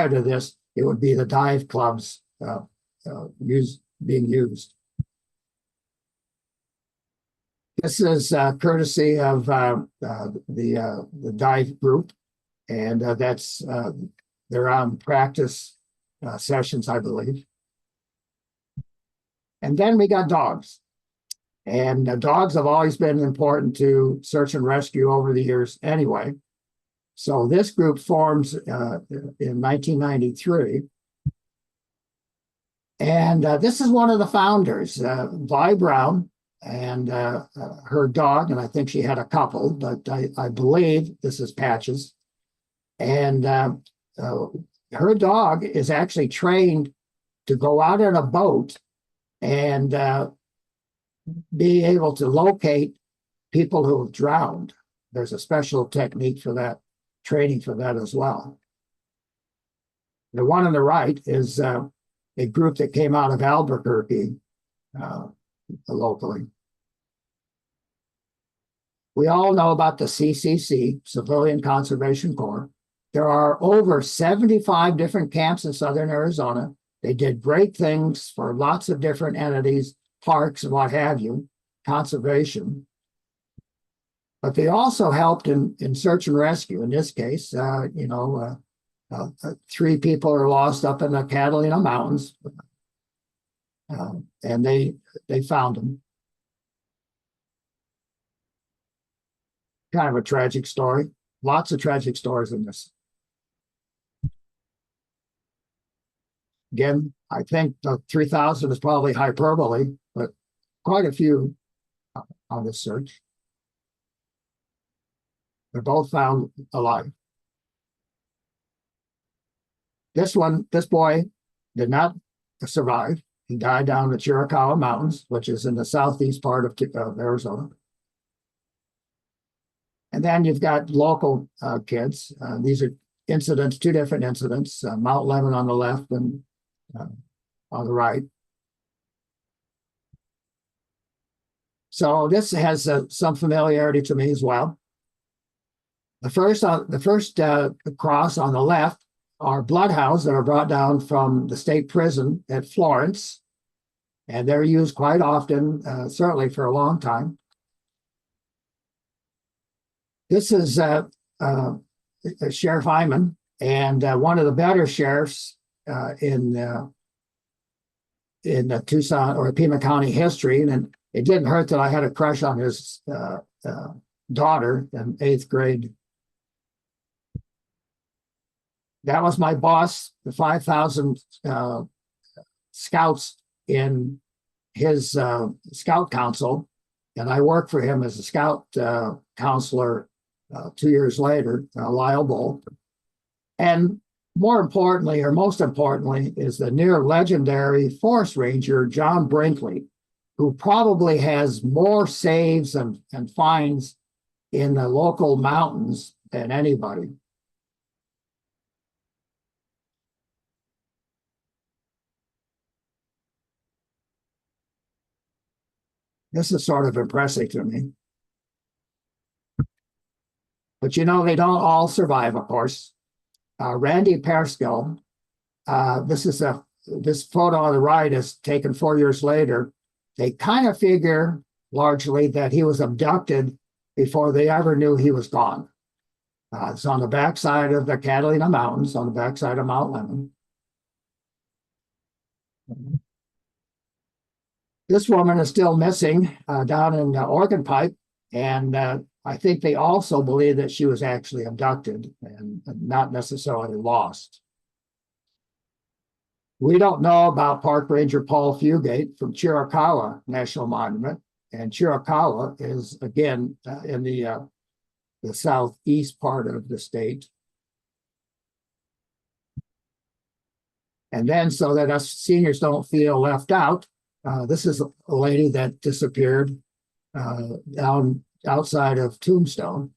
to this, it would be the dive clubs being used. This is courtesy of the dive group, and that's they're on practice sessions, I believe. And then we got dogs. And dogs have always been important to search and rescue over the years anyway. So this group forms in 1993. And this is one of the founders, Vi Brown, and her dog, and I think she had a couple, but I believe this is Patches. And her dog is actually trained to go out in a boat and be able to locate people who have drowned. There's a special technique for that, training for that as well. The one on the right is a group that came out of Albuquerque locally. We all know about the CCC, Civilian Conservation Corps. There are over 75 different camps in southern Arizona. They did great things for lots of different entities, parks and what have you, conservation. But they also helped in search and rescue. In this case, 3 people are lost up in the Catalina Mountains, and they found them. Kind of a tragic story. Lots of tragic stories in this. Again, I think the 3,000 is probably hyperbole, but quite a few on this search. They're both found alive. This boy did not survive. He died down in the Chiricahua Mountains, which is in the southeast part of Arizona. And then you've got local kids. These are incidents, 2 different incidents, Mount Lemmon on the left and on the right. So this has some familiarity to me as well. The first cross on the left are bloodhounds that are brought down from the state prison at Florence, and they're used quite often, certainly for a long time. This is Sheriff Hyman, and one of the better sheriffs in the Tucson or Pima County history. And it didn't hurt that I had a crush on his daughter in 8th grade. That was my boss, the 5,000 scouts in his scout council. And I worked for him as a scout counselor 2 years later, Lyle Bull. And more importantly, or most importantly, is the near legendary forest ranger, John Brinkley, who probably has more saves and finds in the local mountains than anybody. This is sort of impressive to me. But they don't all survive, of course. Randy Perskill, this photo on the right is taken 4 years later. They kind of figure largely that he was abducted before they ever knew he was gone. It's on the backside of the Catalina Mountains, on the backside of Mount Lemmon. This woman is still missing down in Organ Pipe, and I think they also believe that she was actually abducted and not necessarily lost. We don't know about Park Ranger Paul Fugate from Chiricahua National Monument, and Chiricahua is again in the southeast part of the state. And then, so that us seniors don't feel left out, this is a lady that disappeared down outside of Tombstone.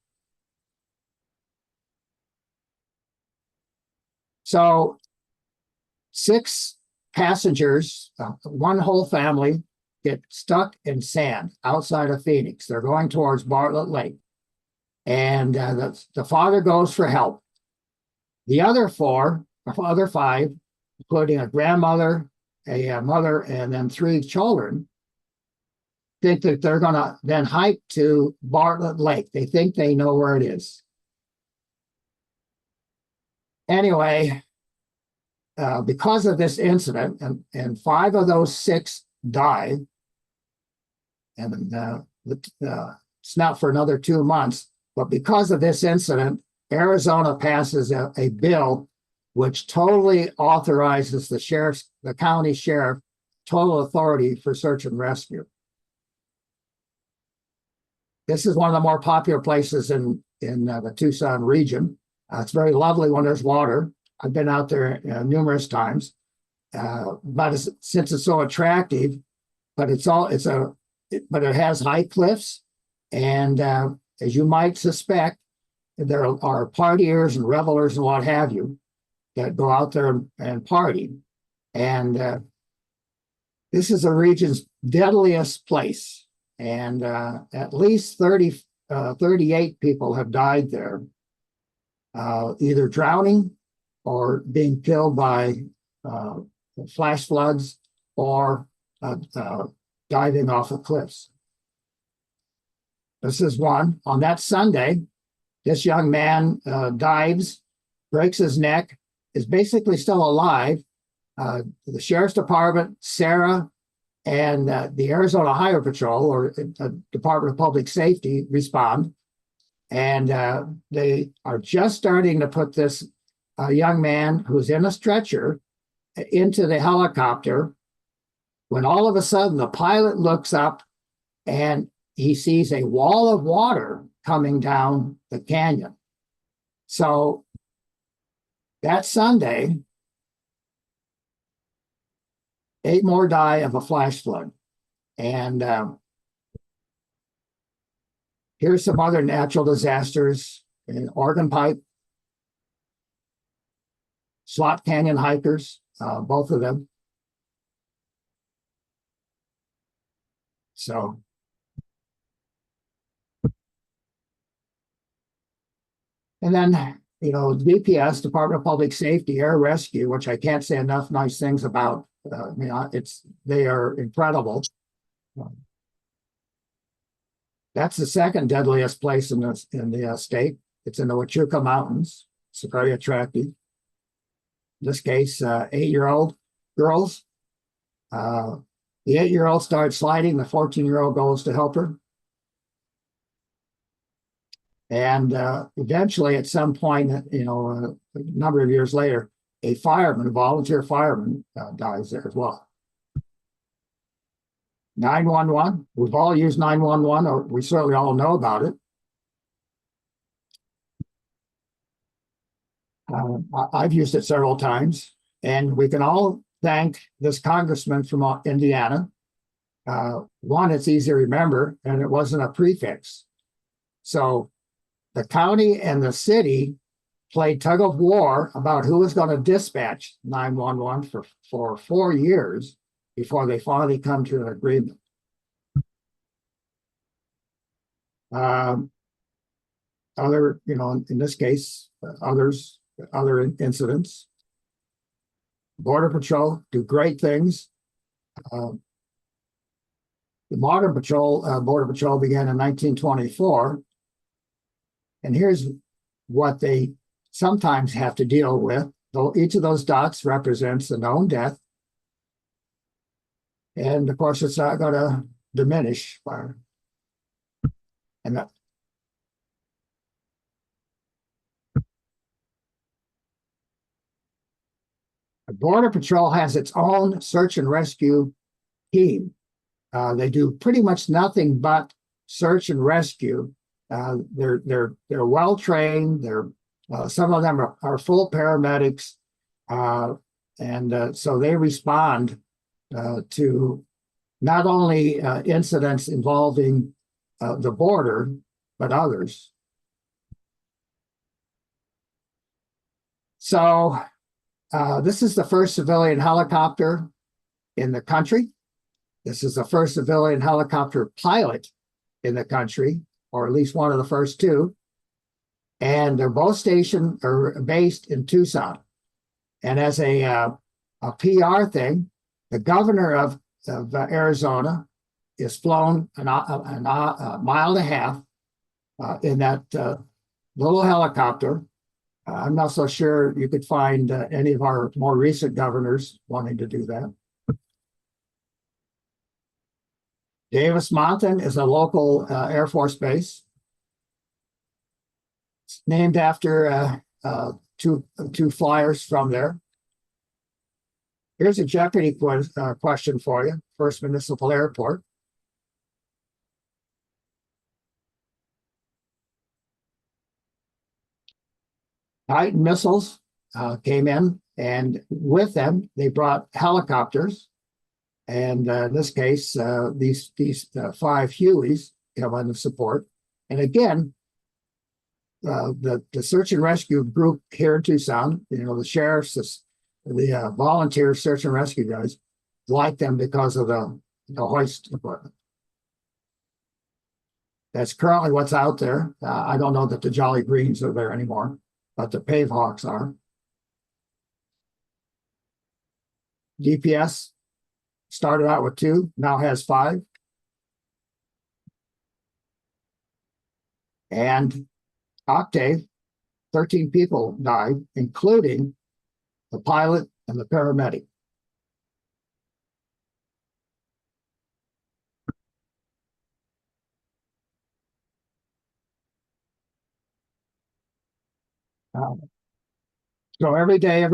So 6 passengers, one whole family, get stuck in sand outside of Phoenix. They're going towards Bartlett Lake. And the father goes for help. The other 5, including a grandmother, a mother, and then 3 children, think that they're going to then hike to Bartlett Lake. They think they know where it is. Anyway, because of this incident, and 5 of those 6 died, and it's not for another 2 months, but because of this incident, Arizona passes a bill which totally authorizes the county sheriff, total authority for search and rescue. This is one of the more popular places in the Tucson region. It's very lovely when there's water. I've been out there numerous times, but since it's so attractive, but it has high cliffs, and as you might suspect, there are partiers and revelers and what have you that go out there and party. And this is the region's deadliest place. And at least 38 people have died there, either drowning or being killed by flash floods or diving off of cliffs. This is one. On that Sunday, this young man dives, breaks his neck, is basically still alive. The Sheriff's Department, Sarah, and the Arizona Highway Patrol, or Department of Public Safety, respond. And they are just starting to put this young man who's in a stretcher into the helicopter, when all of a sudden the pilot looks up and he sees a wall of water coming down the canyon. So that Sunday, 8 more die of a flash flood. And here's some other natural disasters in Organ Pipe, Slot Canyon hikers, both of them. So and then, DPS, Department of Public Safety, Air Rescue, which I can't say enough nice things about. They are incredible. That's the second deadliest place in the state. It's in the Huachuca Mountains. It's very attractive. In this case, 8-year-old girls. The 8-year-old starts sliding. The 14-year-old goes to help her. And eventually, at some point, a number of years later, a volunteer fireman, dies there as well. 911, we've all used 911, or we certainly all know about it. I've used it several times, and we can all thank this congressman from Indiana. One, it's easy to remember, and it wasn't a prefix. So the county and the city played tug of war about who was going to dispatch 911 for 4 years before they finally come to an agreement. In this case, other incidents. Border Patrol do great things. The modern Border Patrol began in 1924. And here's what they sometimes have to deal with. Though each of those dots represents a known death. And of course, it's not going to diminish fire. And that, the Border Patrol has its own search and rescue team. They do pretty much nothing but search and rescue. They're well trained. Some of them are full paramedics, and so they respond to not only incidents involving the border, but others. So this is the first civilian helicopter in the country. This is the first civilian helicopter pilot in the country, or at least one of the first two. And they're both stationed or based in Tucson. And as a PR thing, the governor of Arizona is flown a mile and a half in that little helicopter. I'm not so sure you could find any of our more recent governors wanting to do that. Davis Mountain is a local Air Force base. It's named after two flyers from there. Here's a Jeopardy question for you. First municipal airport. Titan missiles came in, and with them, they brought helicopters. And in this case, these 5 Hueys come under support. And again, the search and rescue group here in Tucson, the sheriffs, the volunteer search and rescue guys, like them because of the hoist equipment. That's currently what's out there. I don't know that the Jolly Greens are there anymore, but the Pave Hawks are. DPS started out with 2, now has 5. And Octave, 13 people died, including the pilot and the paramedic. So every day,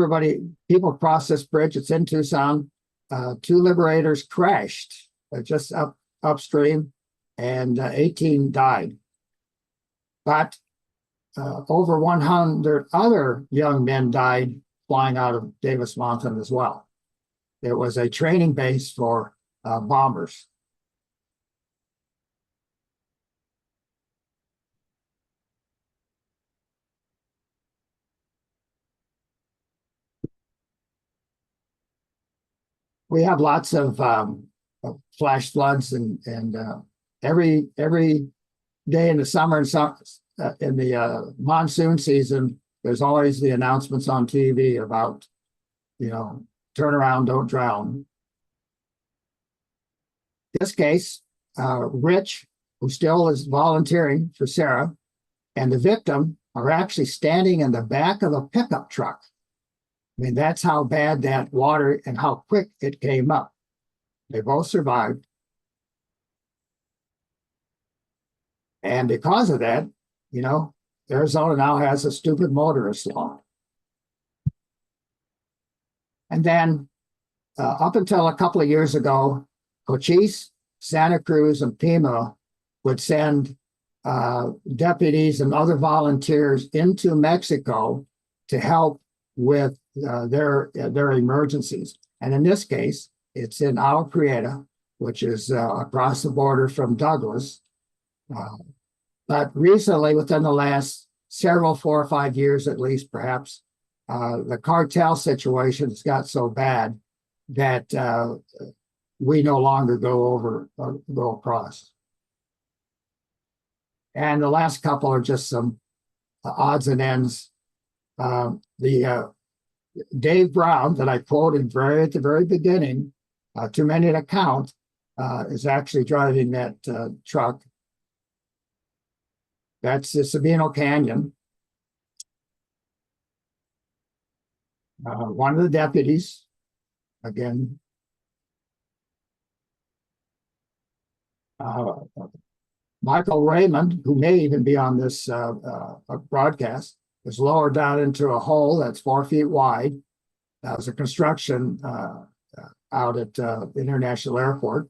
people cross this bridge. It's in Tucson. 2 Liberators crashed just upstream, and 18 died. But over 100 other young men died flying out of Davis Mountain as well. It was a training base for bombers. We have lots of flash floods, and every day in the summer and in the monsoon season, there's always the announcements on TV about, turn around, don't drown. In this case, Rich, who still is volunteering for Sarah, and the victim are actually standing in the back of a pickup truck. I mean, that's how bad that water and how quick it came up. They both survived. And because of that, Arizona now has a stupid motorist law. And then up until a couple of years ago, Cochise, Santa Cruz, and Pima would send deputies and other volunteers into Mexico to help with their emergencies. And in this case, it's in Agua Prieta, which is across the border from Douglas. But recently, within the last 4 or 5 years at least, perhaps, the cartel situation has got so bad that we no longer go across. And the last couple are just some odds and ends. The Dave Brown that I quoted at the very beginning, too many to count, is actually driving that truck. That's the Sabino Canyon. One of the deputies, again, Michael Raymond, who may even be on this broadcast, was lowered down into a hole that's 4 feet wide. That was a construction out at International Airport.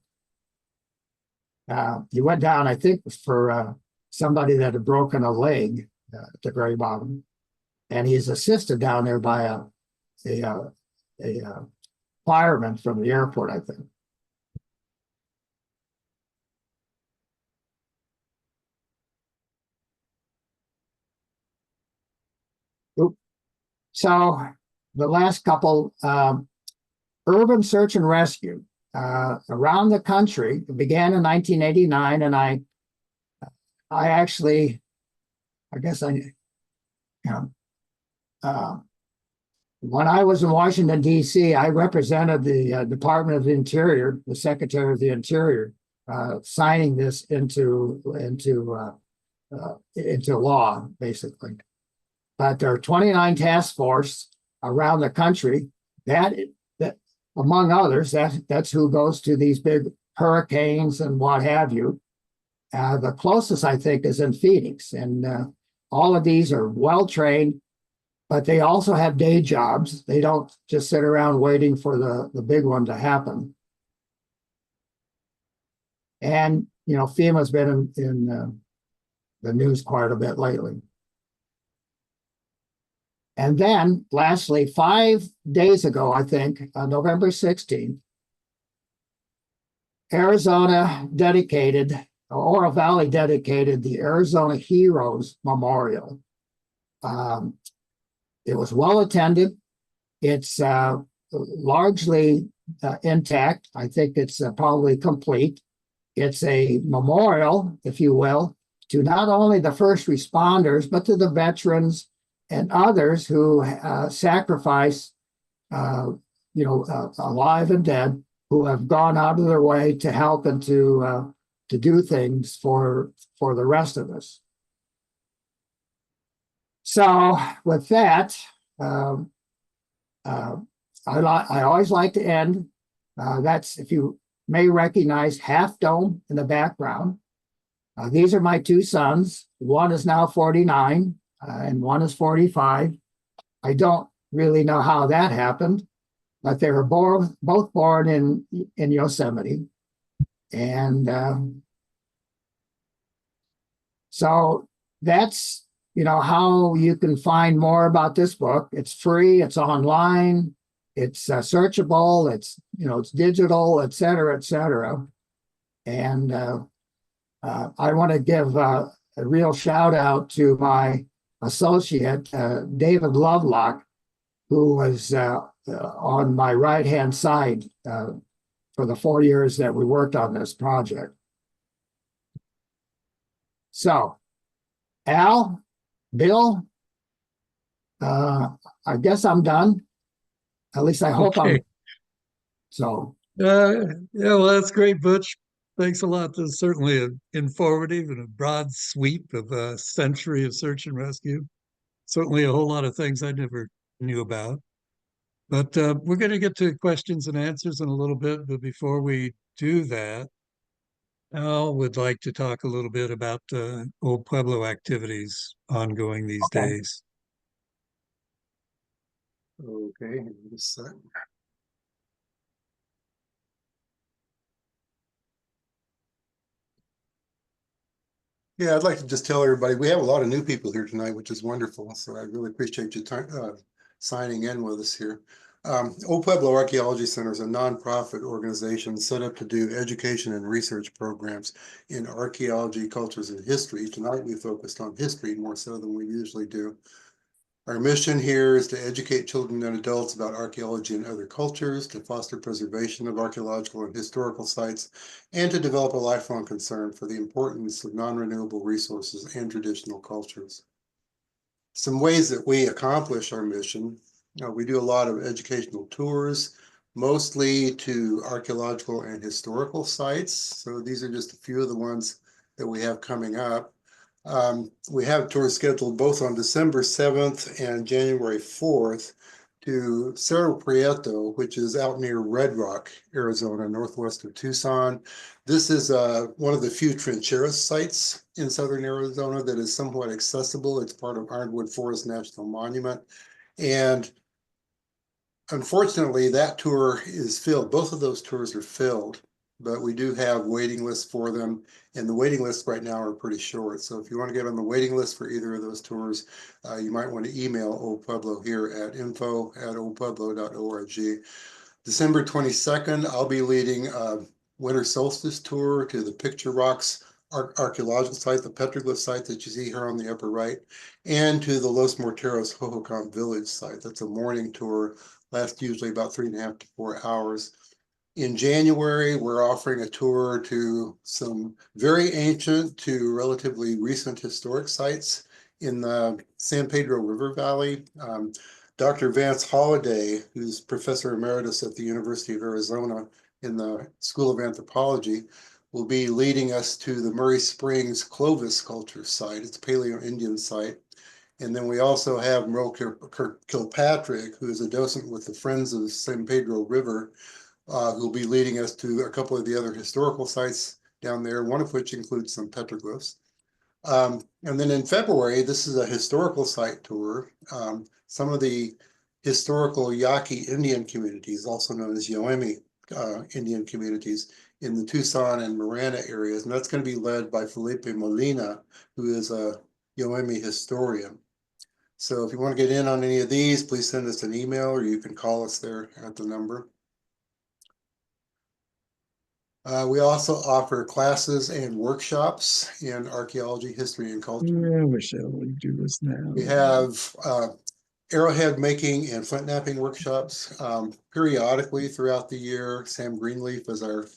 He went down, I think, for somebody that had broken a leg at the very bottom, and he's assisted down there by a fireman from the airport, I think. So the last couple, urban search and rescue around the country. It began in 1989, and I actually, I guess when I was in Washington, D.C., I represented the Department of the Interior, the Secretary of the Interior, signing this into law, basically. But there are 29 task force around the country that among others, that's who goes to these big hurricanes and what have you. The closest, I think, is in Phoenix, and all of these are well trained, but they also have day jobs. They don't just sit around waiting for the big one to happen. And FEMA's been in the news quite a bit lately. And then, lastly, 5 days ago, I think, on November 16th, Oro Valley dedicated the Arizona Heroes Memorial. It was well attended. It's largely intact. I think it's probably complete. It's a memorial, if you will, to not only the first responders, but to the veterans and others who sacrifice, alive and dead, who have gone out of their way to help and to do things for the rest of us. So with that, I always like to end. That's, if you may recognize, Half Dome in the background. These are my 2 sons. One is now 49. And one is 45. I don't really know how that happened, but they were both born in Yosemite. And so that's, how you can find more about this book. It's free, it's online, it's searchable, it's digital, et cetera, et cetera. And I want to give a real shout out to my associate, David Lovelock, who was on my right-hand side for the 4 years that we worked on this project. So, Al, Bill, I guess I'm done. At least I hope Okay. I'm. So. Yeah, well, that's great, Butch. Thanks a lot. This is certainly an informative and a broad sweep of a century of search and rescue. Certainly a whole lot of things I never knew about. But we're going to get to questions and answers in a little bit. But before we do that, Al would like to talk a little bit about Old Pueblo activities ongoing these days. Okay, just a sec. Yeah, I'd like to just tell everybody, we have a lot of new people here tonight, which is wonderful. So I really appreciate you signing in with us here. Old Pueblo Archaeology Center is a nonprofit organization set up to do education and research programs in archaeology, cultures, and history. Tonight we focused on history more so than we usually do. Our mission here is to educate children and adults about archaeology and other cultures, to foster preservation of archaeological and historical sites, and to develop a lifelong concern for the importance of non-renewable resources and traditional cultures. Some ways that we accomplish our mission: we do a lot of educational tours, mostly to archaeological and historical sites. So these are just a few of the ones that we have coming up. We have tours scheduled both on December 7th and January 4th to Cerro Prieto, which is out near Red Rock, Arizona, northwest of Tucson. This is one of the few trinchera sites in southern Arizona that is somewhat accessible. It's part of Ironwood Forest National Monument. And unfortunately, that tour is filled. Both of those tours are filled, but we do have waiting lists for them. And the waiting lists right now are pretty short. So if you want to get on the waiting list for either of those tours, you might want to email Old Pueblo here at info@oldpueblo.org. December 22nd, I'll be leading a winter solstice tour to the Picture Rocks archaeological site, the petroglyph site that you see here on the upper right, and to the Los Morteros Hohokam Village site. That's a morning tour, lasts usually about 3.5 to 4 hours. In January, we're offering a tour to some very ancient to relatively recent historic sites in the San Pedro River Valley. Dr. Vance Holliday, who's professor emeritus at the University of Arizona in the School of Anthropology, will be leading us to the Murray Springs Clovis culture site. It's a Paleo-Indian site. And then we also have Merle Kilpatrick, who is a docent with the Friends of the San Pedro River, who'll be leading us to a couple of the other historical sites down there, one of which includes some petroglyphs. And then in February, this is a historical site tour. Some of the historical Yaqui Indian communities, also known as Yoemi Indian communities in the Tucson and Marana areas. And that's going to be led by Felipe Molina, who is a Yoemi historian. So if you want to get in on any of these, please send us an email or you can call us there at the number. We also offer classes and workshops in archaeology, history, and culture. I wish I would do this now. We have arrowhead making and flint knapping workshops periodically throughout the year. Sam Greenleaf is our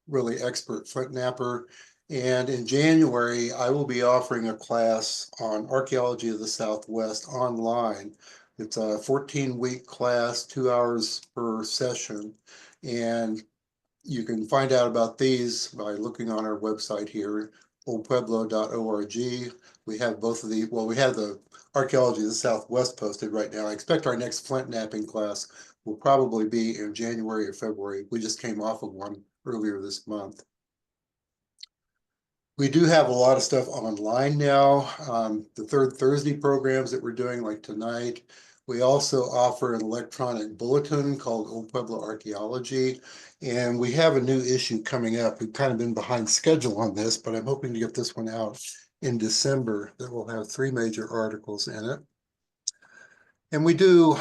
really expert flint knapper. And in January, I will be offering a class on archaeology of the Southwest online. It's a 14-week class, 2 hours per session. And you can find out about these by looking on our website here, oldpueblo.org. We have both of the, well, we have the Archaeology of the Southwest posted right now. I expect our next flint knapping class will probably be in January or February. We just came off of one earlier this month. We do have a lot of stuff online now. The third Thursday programs that we're doing, like tonight. We also offer an electronic bulletin called Old Pueblo Archaeology. And we have a new issue coming up. We've kind of been behind schedule on this, but I'm hoping to get this one out in December that will have 3 major articles in it. And we do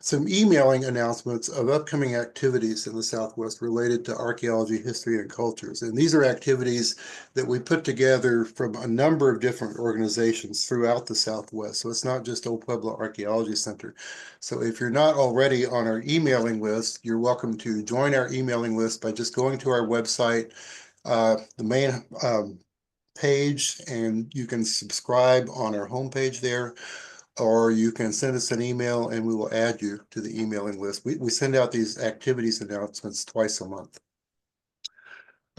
some emailing announcements of upcoming activities in the Southwest related to archaeology, history, and cultures. And these are activities that we put together from a number of different organizations throughout the Southwest. So it's not just Old Pueblo Archaeology Center. So if you're not already on our emailing list, you're welcome to join our emailing list by just going to our website, the main page, and you can subscribe on our homepage there. Or you can send us an email and we will add you to the emailing list. We send out these activities announcements twice a month.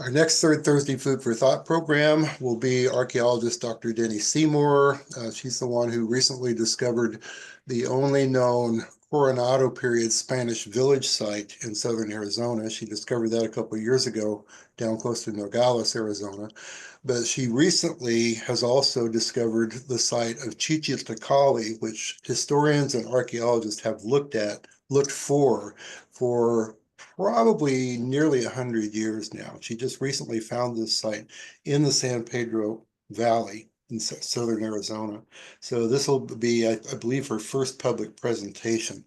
Our next third Thursday Food for Thought program will be archaeologist Dr. Denny Seymour. She's the one who recently discovered the only known Coronado period Spanish village site in southern Arizona. She discovered that a couple of years ago down close to Nogales, Arizona. But she recently has also discovered the site of Chichilticalli, which historians and archaeologists have looked for probably nearly 100 years now. She just recently found this site in the San Pedro Valley in southern Arizona. So this will be, I believe, her first public presentation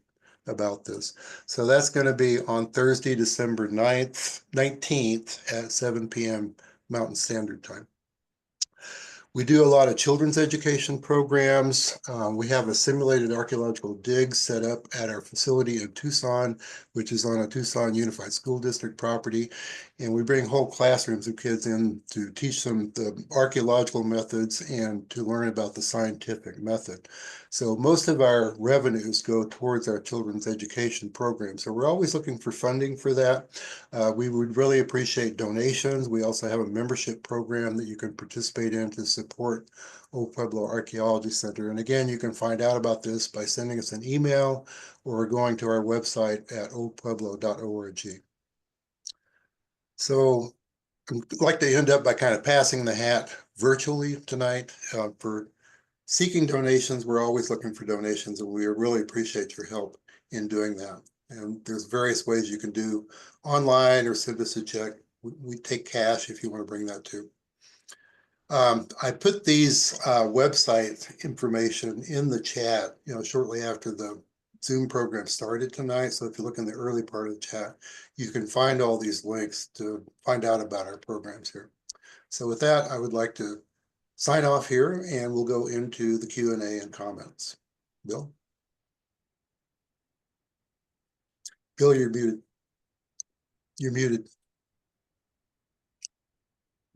about this. So that's going to be on Thursday, December 19th at 7 p.m. Mountain Standard Time. We do a lot of children's education programs. We have a simulated archaeological dig set up at our facility in Tucson, which is on a Tucson Unified School District property. And we bring whole classrooms of kids in to teach them the archaeological methods and to learn about the scientific method. So most of our revenues go towards our children's education program. So we're always looking for funding for that. We would really appreciate donations. We also have a membership program that you can participate in to support Old Pueblo Archaeology Center. And again, you can find out about this by sending us an email or going to our website at oldpueblo.org. So I'd like to end up by kind of passing the hat virtually tonight for seeking donations. We're always looking for donations, and we really appreciate your help in doing that. And there's various ways you can do online or send us a check. We take cash if you want to bring that too. I put these website information in the chat, shortly after the Zoom program started tonight. So if you look in the early part of the chat, you can find all these links to find out about our programs here. So with that, I would like to sign off here, and we'll go into the Q&A and comments. Bill? Bill, you're muted. You're muted.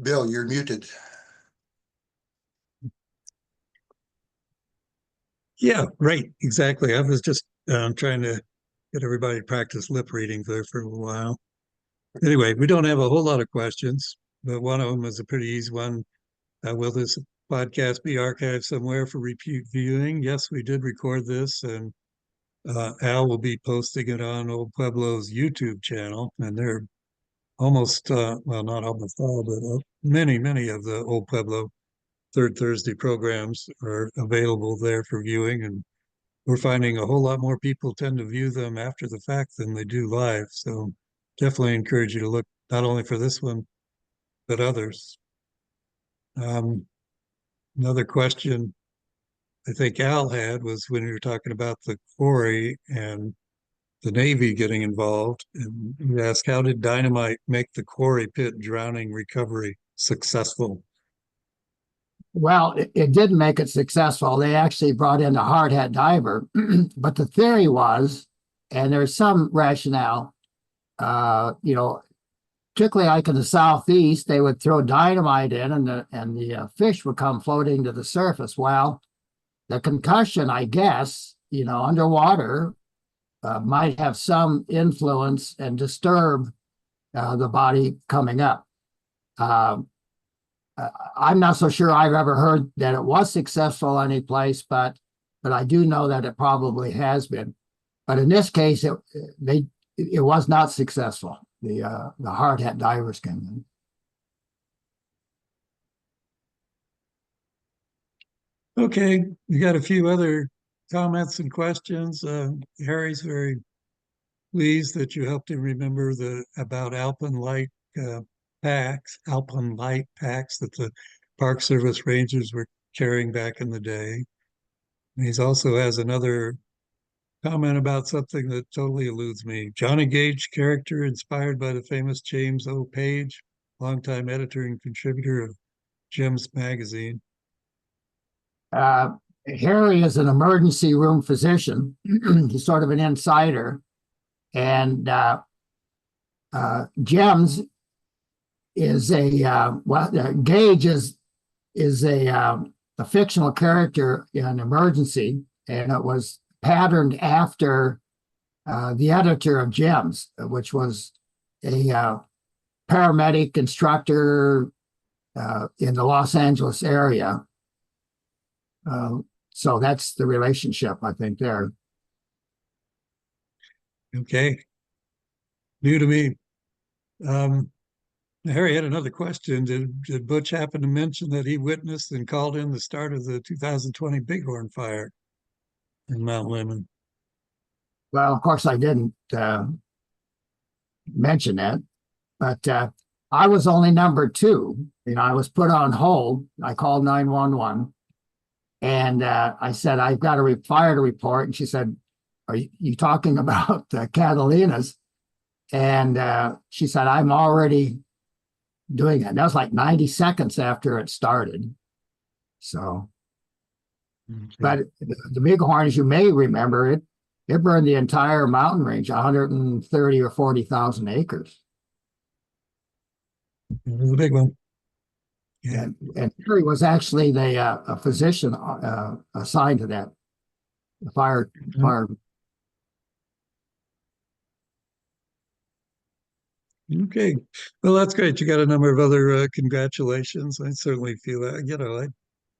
Bill, you're muted. Yeah, right. Exactly. I was just trying to get everybody to practice lip reading there for a while. Anyway, we don't have a whole lot of questions, but one of them is a pretty easy one. Will this podcast be archived somewhere for repeat viewing? Yes, we did record this, and Al will be posting it on Old Pueblo's YouTube channel, and they're almost, well, not almost all, but many of the Old Pueblo Third Thursday programs are available there for viewing, and we're finding a whole lot more people tend to view them after the fact than they do live. So definitely encourage you to look not only for this one, but others. Another question I think Al had was when you were talking about the quarry and the Navy getting involved. And he asked, how did dynamite make the quarry pit drowning recovery successful? Well, it didn't make it successful. They actually brought in a hard hat diver, but the theory was, and there's some rationale, particularly like in the southeast, they would throw dynamite in, and the fish would come floating to the surface. Well, the concussion, I guess, underwater, might have some influence and disturb the body coming up. I'm not so sure I've ever heard that it was successful any place, but I do know that it probably has been. But in this case, it was not successful. The hard hat divers came in. Okay, we got a few other comments and questions. Harry's very pleased that you helped him remember about alpine light packs that the Park Service rangers were carrying back in the day. And he also has another comment about something that totally eludes me. Johnny Gage character inspired by the famous James O. Page, longtime editor and contributor of Jim's magazine. Harry is an emergency room physician. He's sort of an insider. And Gems is Gage is a fictional character in Emergency, and it was patterned after the editor of Gems, which was a paramedic instructor in the Los Angeles area. So that's the relationship, I think, there. Okay. New to me. Harry had another question. Did Butch happen to mention that he witnessed and called in the start of the 2020 Bighorn Fire in Mount Lemmon? Well, of course, I didn't mention that, but I was only number 2. I was put on hold. I called 911, and I said, I've got a fire to report. And she said, are you talking about Catalina's? And she said, I'm already doing it. And that was like 90 seconds after it started. So, okay. But the Bighorn, as you may remember, it burned the entire mountain range, 130 or 40,000 acres. It was a big one. Yeah. And Terry was actually a physician assigned to that the fire. Okay, well, that's great. You got a number of other congratulations. I certainly feel that,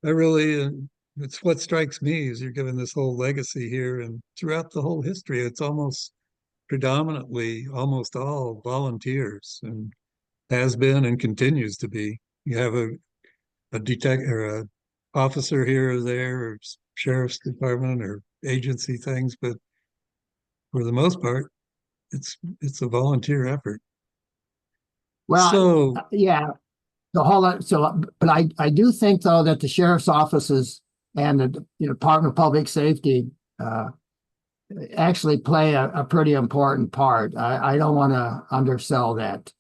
I really, it's what strikes me is you're given this whole legacy here, and throughout the whole history, it's almost predominantly, almost all volunteers, and has been and continues to be. You have a detective or a officer here or there, or sheriff's department or agency things, but for the most part, it's a volunteer effort. Well, So, yeah, the whole, so, but I do think though that the sheriff's offices and the Department of Public Safety actually play a pretty important part. I don't want to undersell that,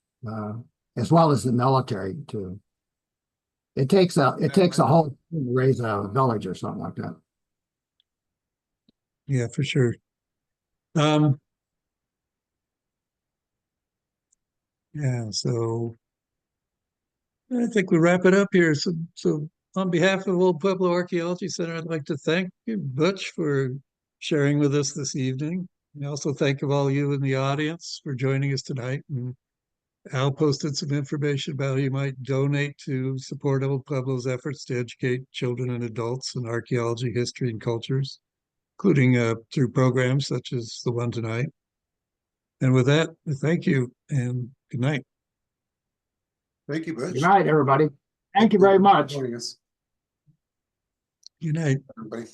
as well as the military too. It takes a whole team to raise a village or something like that. yeah, for sure. Um, yeah, so I think we wrap it up here. So on behalf of Old Pueblo Archaeology Center, I'd like to thank you, Butch, for sharing with us this evening. And also thank all you in the audience for joining us tonight. And Al posted some information about how you might donate to support Old Pueblo's efforts to educate children and adults in archaeology, history, and cultures, including through programs such as the one tonight. And with that, thank you and good night. Thank you, Butch. Good night, everybody. Thank you very much. Joining us, Good night. everybody.